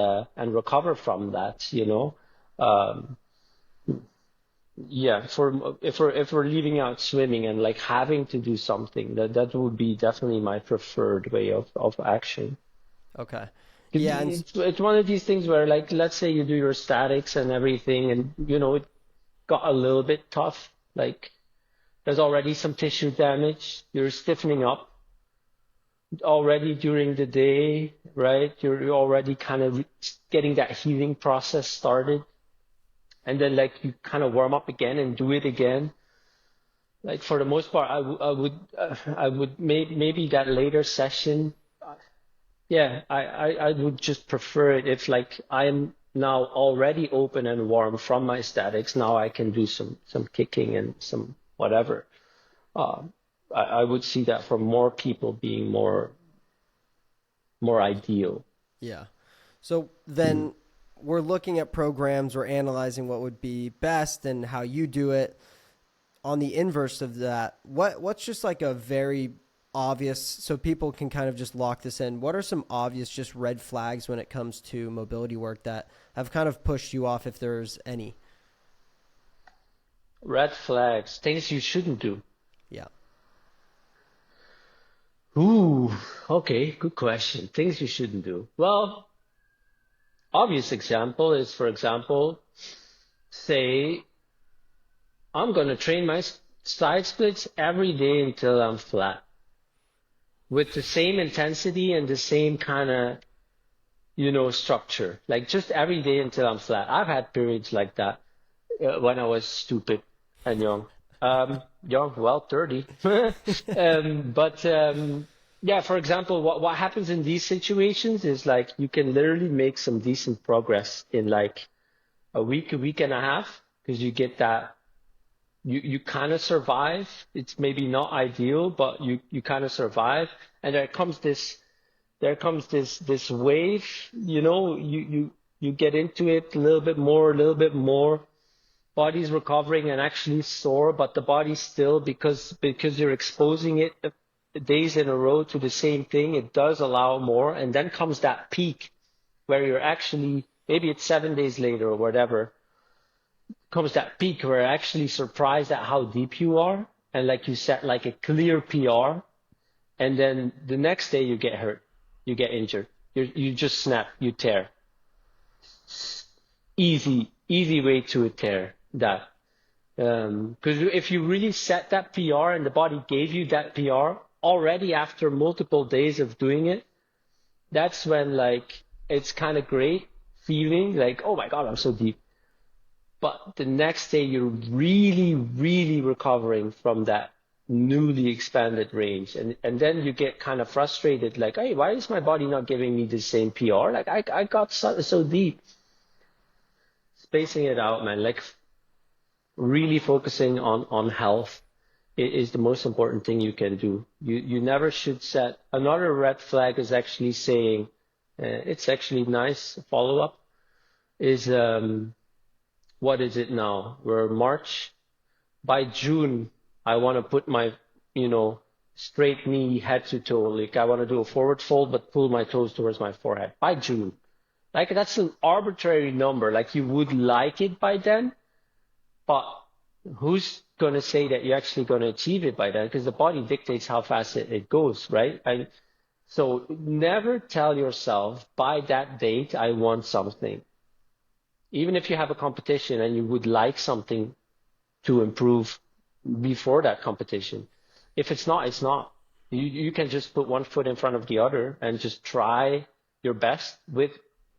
recover from that, you know. Um, yeah, for if we're leaving out swimming and like having to do something, that would be definitely my preferred way of action. Okay. Yeah. And It's one of these things where like let's say you do your statics and everything, and you know it got a little bit tough. Like there's already some tissue damage. You're stiffening up already during the day, right? You're already kind of getting that healing process started. And then like you kind of warm up again and do it again. Like for the most part, I would maybe that later session. Yeah, I would just prefer it if like I'm now already open and warm from my statics. Now I can do some kicking and some whatever. Uh, I would see that for more people being more ideal. yeah. So then we're looking at programs, we're analyzing what would be best and how you do it. On the inverse of that, what's just like a very obvious, so people can kind of just lock this in, what are some obvious just red flags when it comes to mobility work that have kind of pushed you off, if there's any? Red flags, things you shouldn't do. Yeah. Ooh, okay, good question. Things you shouldn't do. Well, obvious example is, for example, say I'm gonna train my side splits every day until I'm flat with the same intensity and the same kind of, structure. Like just every day until I'm flat. I've had periods like that when I was stupid and young. Young, well, 30. But yeah, for example, what happens in these situations is like you can literally make some decent progress in like a week and a half, because you get that you kind of survive. It's maybe not ideal, but you kind of survive. And there comes this wave, you get into it a little bit more. Body's recovering and actually sore, but the body still, because you're exposing it days in a row to the same thing, it does allow more. And then comes that peak where you're actually, maybe it's 7 days later or whatever, comes that peak where you're actually surprised at how deep you are. And like you set like a clear PR, and then the next day you get hurt, you get injured, you just snap, you tear. Easy way to a tear that. Because if you really set that PR and the body gave you that PR already after multiple days of doing it, that's when like it's kind of great feeling like, oh my God, I'm so deep. But the next day you're really, really recovering from that newly expanded range. And then you get kind of frustrated, like, hey, why is my body not giving me the same PR? Like I got so deep. Spacing it out, man, like really focusing on health is the most important thing you can do. You never should set. Another red flag is actually saying, it's actually nice follow up is, what is it now? We're March. By June, I want to put my, straight knee head to toe. Like I want to do a forward fold, but pull my toes towards my forehead by June. Like that's an arbitrary number. Like you would like it by then, but who's going to say that you're actually going to achieve it by then? Because the body dictates how fast it goes, right? So never tell yourself, by that date, I want something. Even if you have a competition and you would like something to improve before that competition, if it's not, it's not. You can just put one foot in front of the other and just try your best with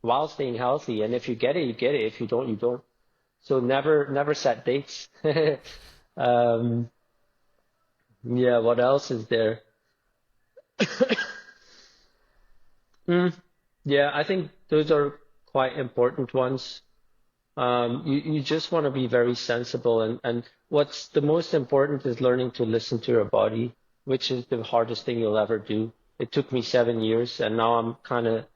while staying healthy. And if you get it, you get it. If you don't, you don't. So never set dates. Um, yeah, what else is there? Yeah, I think those are quite important ones. You just want to be very sensible, and what's the most important is learning to listen to your body, which is the hardest thing you'll ever do. It took me 7 years, and now I'm kind of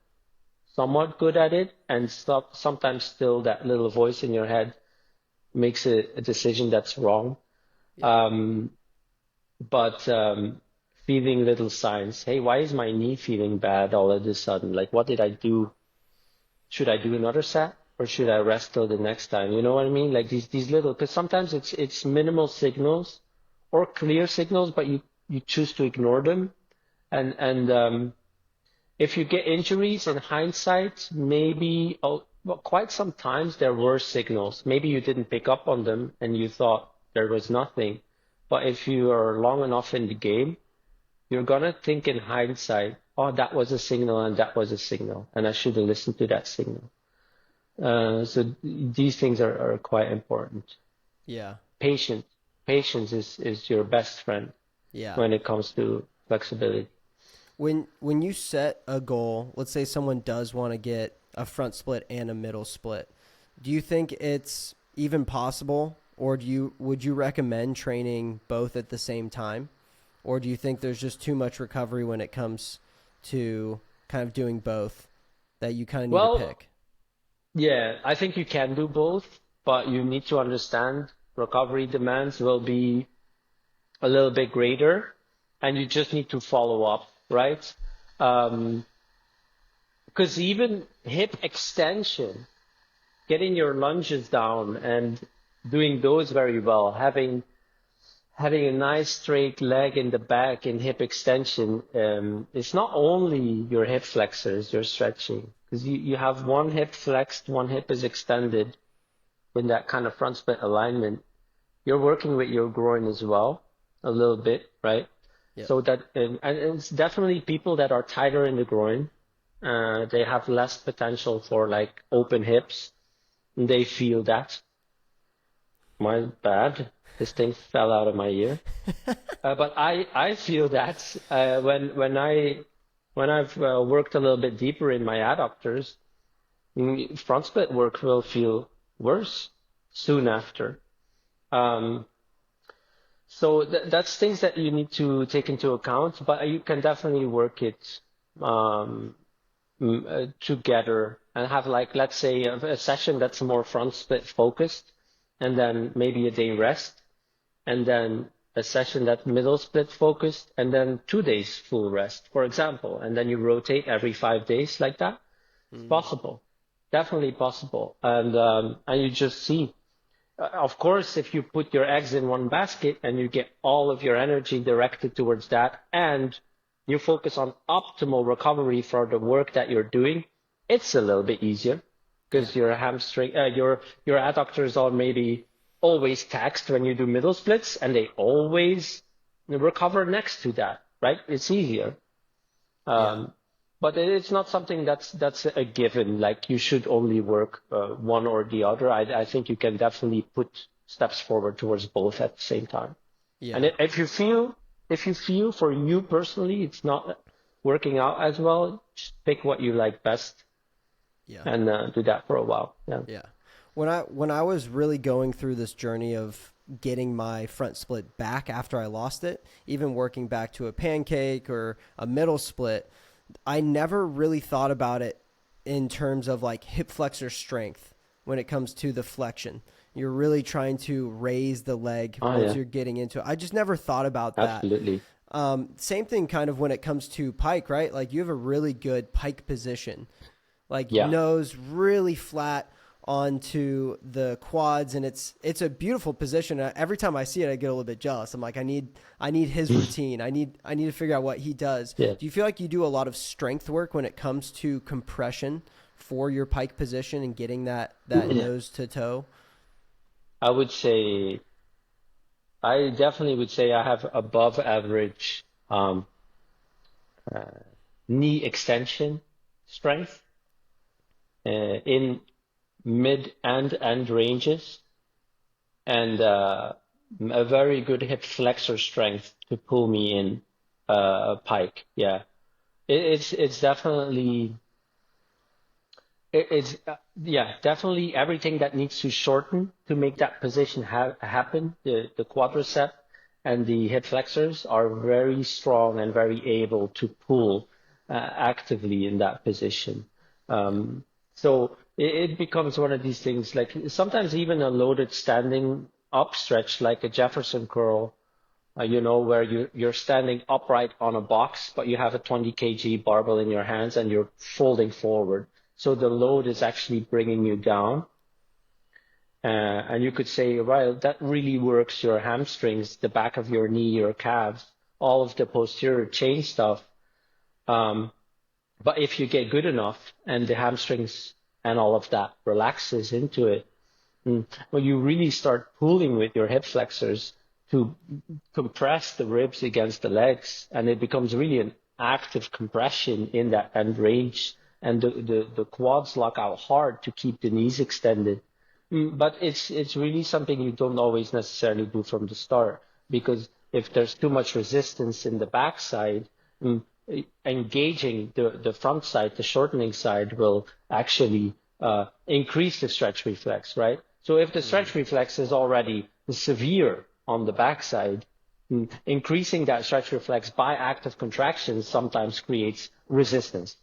somewhat good at it, and sometimes still that little voice in your head makes a decision that's wrong. Yeah. But feeling little signs. Hey, why is my knee feeling bad all of a sudden? Like, what did I do? Should I do another set or should I rest till the next time? You know what I mean? Like these little, because sometimes it's minimal signals or clear signals, but you choose to ignore them. And if you get injuries in hindsight, maybe well, quite sometimes there were signals. Maybe you didn't pick up on them and you thought there was nothing. But if you are long enough in the game, you're gonna think in hindsight, oh, that was a signal and that was a signal, and I should have listened to that signal. So these things are quite important. Yeah. Patience, patience is your best friend Yeah. when it comes to flexibility. When you set a goal, let's say someone does want to get a front split and a middle split, do you think it's even possible, or would you recommend training both at the same time? Or do you think there's just too much recovery when it comes to kind of doing both that you kind of need Well, to pick? yeah, I think you can do both, but you need to understand recovery demands will be a little bit greater, and you just need to follow up, right? Um, because even hip extension, getting your lunges down and doing those very well, having a nice straight leg in the back in hip extension, it's not only your hip flexors you're stretching, because you have one hip flexed, one hip is extended in that kind of front split alignment. You're working with your groin as well, a little bit, right? Yep. So that, and it's definitely people that are tighter in the groin, they have less potential for like open hips, and they feel that. My bad. This thing fell out of my ear. But I feel that when I've worked a little bit deeper in my adductors, front split work will feel worse soon after. Um, so that's things that you need to take into account, but you can definitely work it um, together and have like, let's say, a session that's more front split focused, and then maybe a day rest, and then a session that's middle split focused, and then 2 days full rest, for example, and then you rotate every 5 days like that. It's possible, definitely possible, and you just see. Of course, if you put your eggs in one basket and you get all of your energy directed towards that, and you focus on optimal recovery for the work that you're doing, it's a little bit easier because your hamstring, your adductors are maybe always taxed when you do middle splits, and they always recover next to that, right? It's easier. But it's not something that's a given. Like you should only work one or the other. I think you can definitely put steps forward towards both at the same time. Yeah. And if you feel for you personally it's not working out as well, just pick what you like best Yeah. and do that for a while. Yeah. Yeah. When I was really going through this journey of getting my front split back after I lost it, even working back to a pancake or a middle split, I never really thought about it in terms of like hip flexor strength when it comes to the flexion. You're really trying to raise the leg once you're getting into it. I just never thought about that. Absolutely. Same thing kind of when it comes to pike, right? Like you have a really good pike position, like nose really flat, onto the quads, and it's a beautiful position. Every time I see it, I get a little bit jealous. I'm like, I need his routine. I need to figure out what he does. Yeah. Do you feel like you do a lot of strength work when it comes to compression for your pike position and getting that Yeah. nose to toe? I would say, I definitely would say I have above average uh, knee extension strength in mid and end ranges, and a very good hip flexor strength to pull me in pike. Yeah, it's definitely it's yeah, definitely everything that needs to shorten to make that position happen. The quadricep and the hip flexors are very strong and very able to pull actively in that position. So it becomes one of these things, like sometimes even a loaded standing up stretch, like a Jefferson curl, where you're standing upright on a box, but you have a 20 kg barbell in your hands and you're folding forward. So the load is actually bringing you down. And you could say, right, that really works your hamstrings, the back of your knee, your calves, all of the posterior chain stuff. But if you get good enough and the hamstrings and all of that relaxes into it, well, you really start pulling with your hip flexors to compress the ribs against the legs, and it becomes really an active compression in that end range, and the quads lock out hard to keep the knees extended. But it's really something you don't always necessarily do from the start, because if there's too much resistance in the backside, engaging the front side, the shortening side, will actually increase the stretch reflex, right? So if the stretch reflex is already severe on the backside, increasing that stretch reflex by active contractions sometimes creates resistance.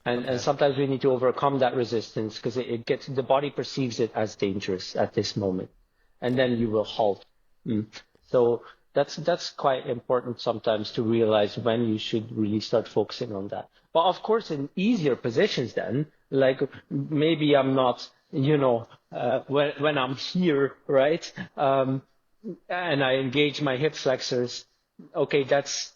And sometimes we need to overcome that resistance because the body perceives it as dangerous at this moment, and then you will halt. So that's quite important sometimes to realize when you should really start focusing on that. But of course, in easier positions, then, like maybe I'm not, when I'm here, right, and I engage my hip flexors, okay, that's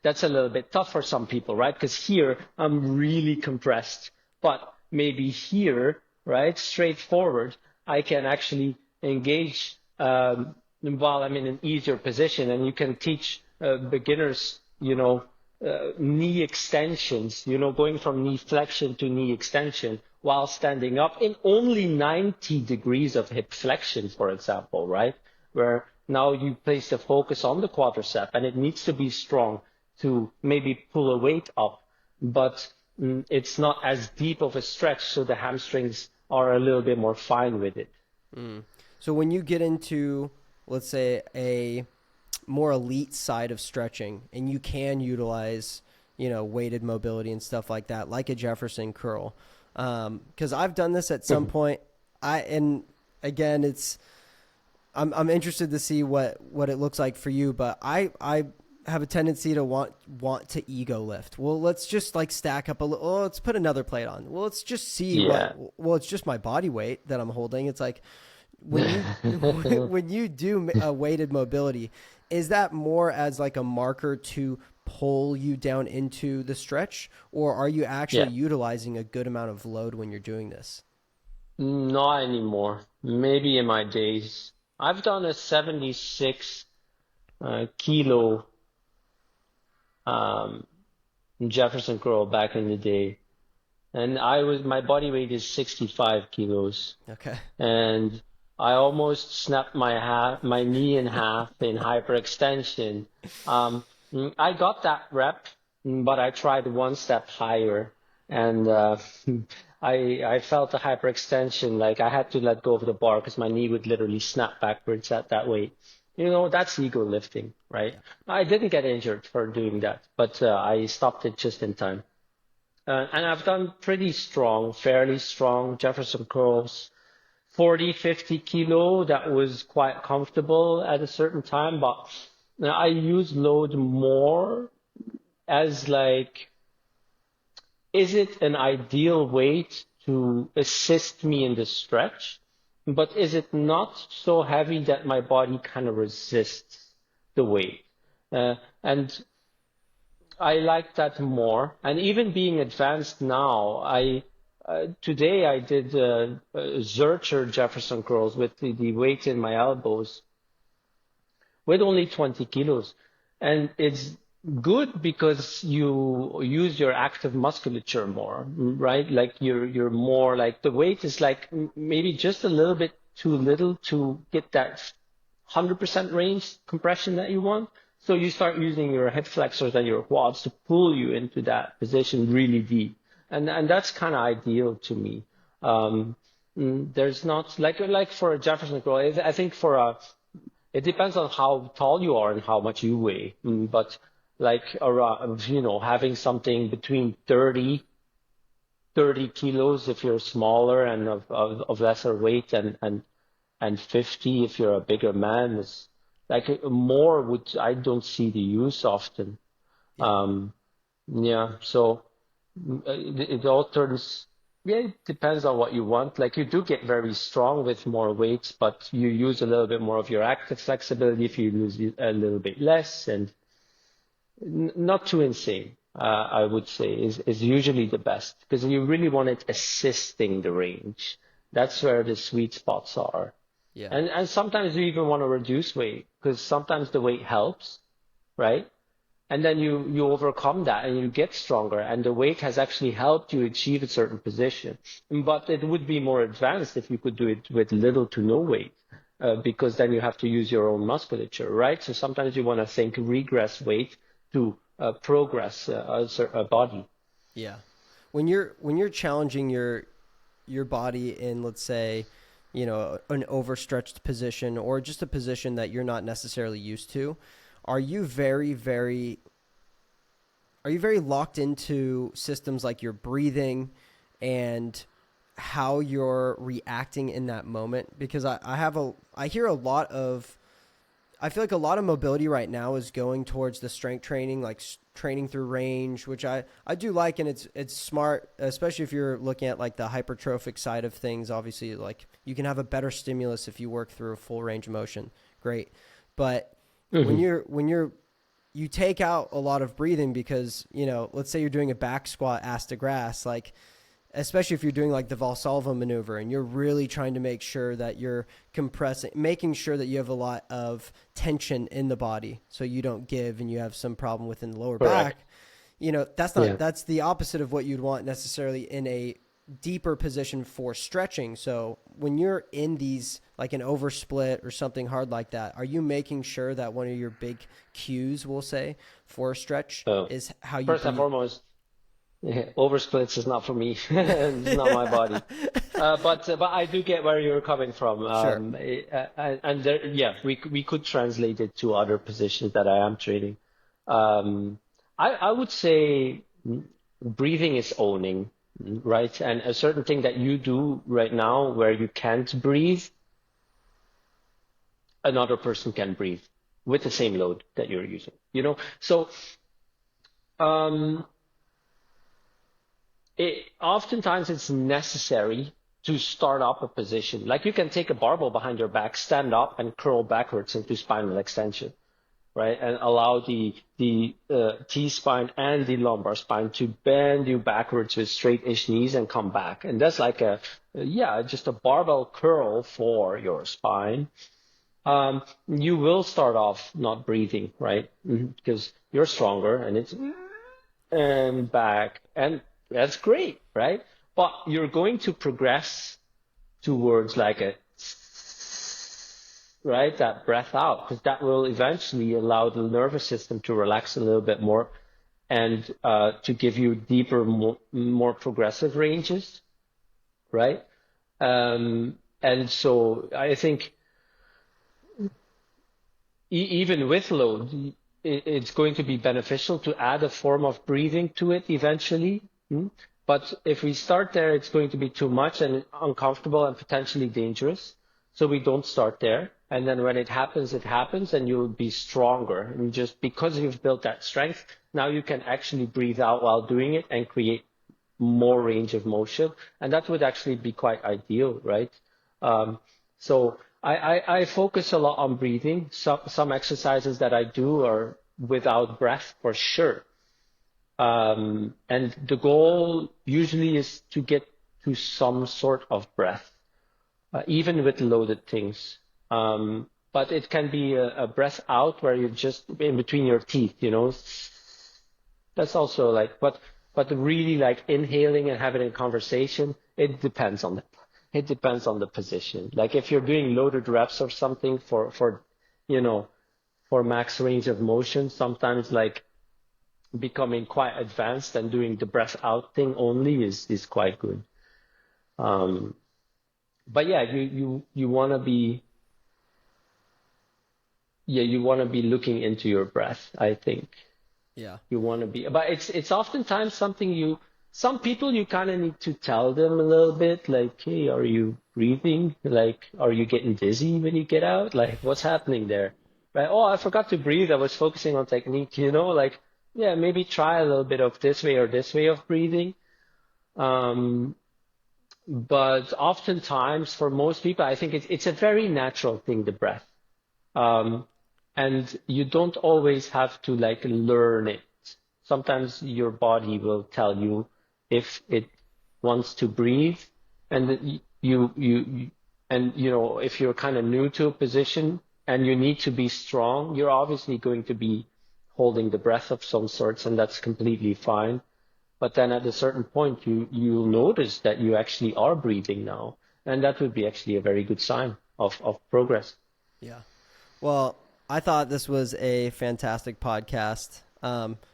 that's a little bit tough for some people, right? Because here I'm really compressed, but maybe here, right, straightforward, I can actually engage while I'm in an easier position, and you can teach beginners, knee extensions, going from knee flexion to knee extension while standing up in only 90 degrees of hip flexion, for example, right? Where now you place the focus on the quadricep, and it needs to be strong to maybe pull a weight up, but it's not as deep of a stretch, so the hamstrings are a little bit more fine with it. So when you get into, let's say, a more elite side of stretching, and you can utilize, weighted mobility and stuff like that, like a Jefferson curl, because I've done this at some point. And again, I'm interested to see what it looks like for you, but I have a tendency to want to ego lift. Well, let's just like stack up a little. Oh, let's put another plate on. Well, let's just see well, it's just my body weight that I'm holding. It's like when you do a weighted mobility, is that more as like a marker to pull you down into the stretch, or are you actually utilizing a good amount of load when you're doing this? Not anymore. Maybe in my days. I've done a 76 kilo Jefferson curl back in the day, and my body weight is 65 kilos. Okay. And I almost snapped my knee in half in hyperextension. I got that rep, but I tried one step higher, and I felt the hyperextension, like I had to let go of the bar because my knee would literally snap backwards at that weight. That's ego lifting, right? I didn't get injured for doing that, but I stopped it just in time. And I've done fairly strong Jefferson curls, 40, 50 kilo. That was quite comfortable at a certain time, but I use load more as like, is it an ideal weight to assist me in the stretch, but is it not so heavy that my body kind of resists the weight? And I like that more. And even being advanced now, today I did Zurcher Jefferson curls with the weight in my elbows with only 20 kilos. And it's good because you use your active musculature more, right? Like you're more like the weight is like maybe just a little bit too little to get that 100% range compression that you want. So you start using your hip flexors and your quads to pull you into that position really deep. And that's kind of ideal to me. There's not like for a Jefferson curl, I think it depends on how tall you are and how much you weigh. But like around, having something between 30 kilos if you're smaller and of lesser weight and 50 if you're a bigger man is like more I don't see the use often. So it all turns, it depends on what you want. Like you do get very strong with more weights, but you use a little bit more of your active flexibility if you lose a little bit less, and not too insane. I would say is usually the best because you really want it assisting the range. That's where the sweet spots are. Yeah. And sometimes you even want to reduce weight because sometimes the weight helps, right? And then you overcome that and you get stronger and the weight has actually helped you achieve a certain position. But it would be more advanced if you could do it with little to no weight, because then you have to use your own musculature, right? So sometimes you want to think regress weight to progress a body. Yeah. When you're challenging your body in, let's say, an overstretched position or just a position that you're not necessarily used to, are you very locked into systems like your breathing and how you're reacting in that moment? Because I feel like a lot of mobility right now is going towards the strength training, like training through range, which I do like, and it's smart, especially if you're looking at like the hypertrophic side of things. Obviously, like you can have a better stimulus if you work through a full range of motion. Great. But when you take out a lot of breathing because, let's say you're doing a back squat ass to grass, like especially if you're doing like the Valsalva maneuver and you're really trying to make sure that you're compressing, making sure that you have a lot of tension in the body so you don't give and you have some problem within the lower back. That's the opposite of what you'd want necessarily in a deeper position for stretching. So when you're in these, like an oversplit or something hard like that, are you making sure that one of your big cues, we'll say, for a stretch is how you first and foremost, oversplits is not for me. It's not my body. But I do get where you're coming from. Sure. And there, we could translate it to other positions that I am training. I would say breathing is owning, right? And a certain thing that you do right now where you can't breathe, another person can breathe with the same load that you're using, So, oftentimes it's necessary to start up a position. Like you can take a barbell behind your back, stand up and curl backwards into spinal extension, right? And allow the T-spine and the lumbar spine to bend you backwards with straight-ish knees and come back. And that's like just a barbell curl for your spine. You will start off not breathing, right? Because you're stronger and it's and back, and that's great, right? But you're going to progress towards like that breath out, because that will eventually allow the nervous system to relax a little bit more and to give you deeper, more progressive ranges, right? And so I think even with load, it's going to be beneficial to add a form of breathing to it eventually. But if we start there, it's going to be too much and uncomfortable and potentially dangerous. So we don't start there. And then when it happens, and you'll be stronger. And just because you've built that strength, now you can actually breathe out while doing it and create more range of motion, and that would actually be quite ideal, right? So I focus a lot on breathing. Some exercises that I do are without breath for sure. And the goal usually is to get to some sort of breath, even with loaded things. But it can be a breath out where you're just in between your teeth, you know. That's also like, but really like inhaling and having a conversation, it depends on the position. Like if you're doing loaded reps or something you know, for max range of motion, sometimes like becoming quite advanced and doing the breath out thing only is quite good. But yeah, you want to be looking into your breath, I think. Yeah. You want to be, but it's oftentimes something some people you kind of need to tell them a little bit, like, hey, are you breathing? Like, are you getting dizzy when you get out? Like, what's happening there? Right? Oh, I forgot to breathe. I was focusing on technique, you know, like, yeah, maybe try a little bit of this way or this way of breathing. But oftentimes for most people, I think it's a very natural thing, the breath. And you don't always have to like learn it. Sometimes your body will tell you if it wants to breathe, and if you're kind of new to a position and you need to be strong, you're obviously going to be holding the breath of some sorts, and that's completely fine. But then at a certain point, you'll notice that you actually are breathing now, and that would be actually a very good sign of progress. Yeah. Well, I thought this was a fantastic podcast.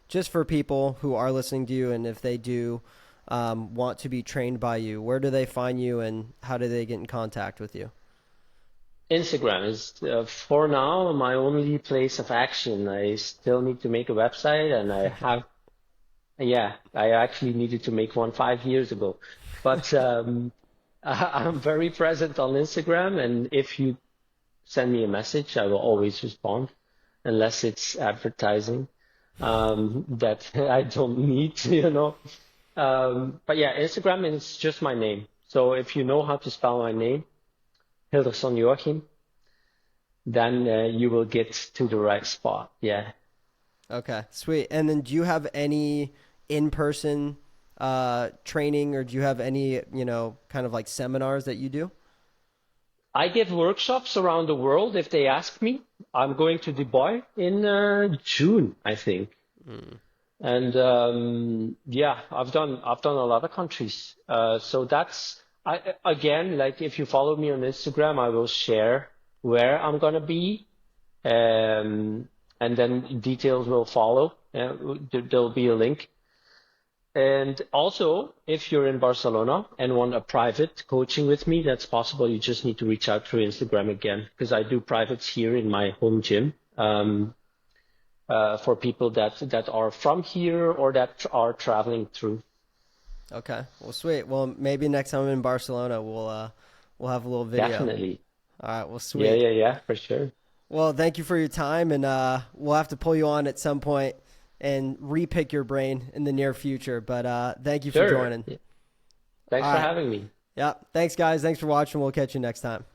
Just for people who are listening to you, and if they do want to be trained by you, where do they find you, and how do they get in contact with you? Instagram is, for now, my only place of action. I still need to make a website, and I actually needed to make one 5 years ago. But I'm very present on Instagram, and if you send me a message, I will always respond, unless it's advertising that I don't need, you know. But yeah, Instagram is just my name. So if you know how to spell my name, Hilderson Joachim, then you will get to the right spot. Yeah. Okay, sweet. And then do you have any in-person training, or do you have any, kind of like seminars that you do? I give workshops around the world if they ask me. I'm going to Dubai in June, I think. And yeah, I've done a lot of countries. So again, like if you follow me on Instagram, I will share where I'm gonna be, and then details will follow. There'll be a link. And also, if you're in Barcelona and want a private coaching with me, that's possible. You just need to reach out through Instagram again, because I do privates here in my home gym for people that are from here or that are traveling through. Okay, well, sweet. Well, maybe next time I'm in Barcelona, we'll have a little video. Definitely. All right, well, sweet. Yeah, for sure. Well, thank you for your time, and we'll have to pull you on at some point and repick your brain in the near future. But thank you for joining. Yeah. Thanks for having me. Yeah, thanks, guys. Thanks for watching. We'll catch you next time.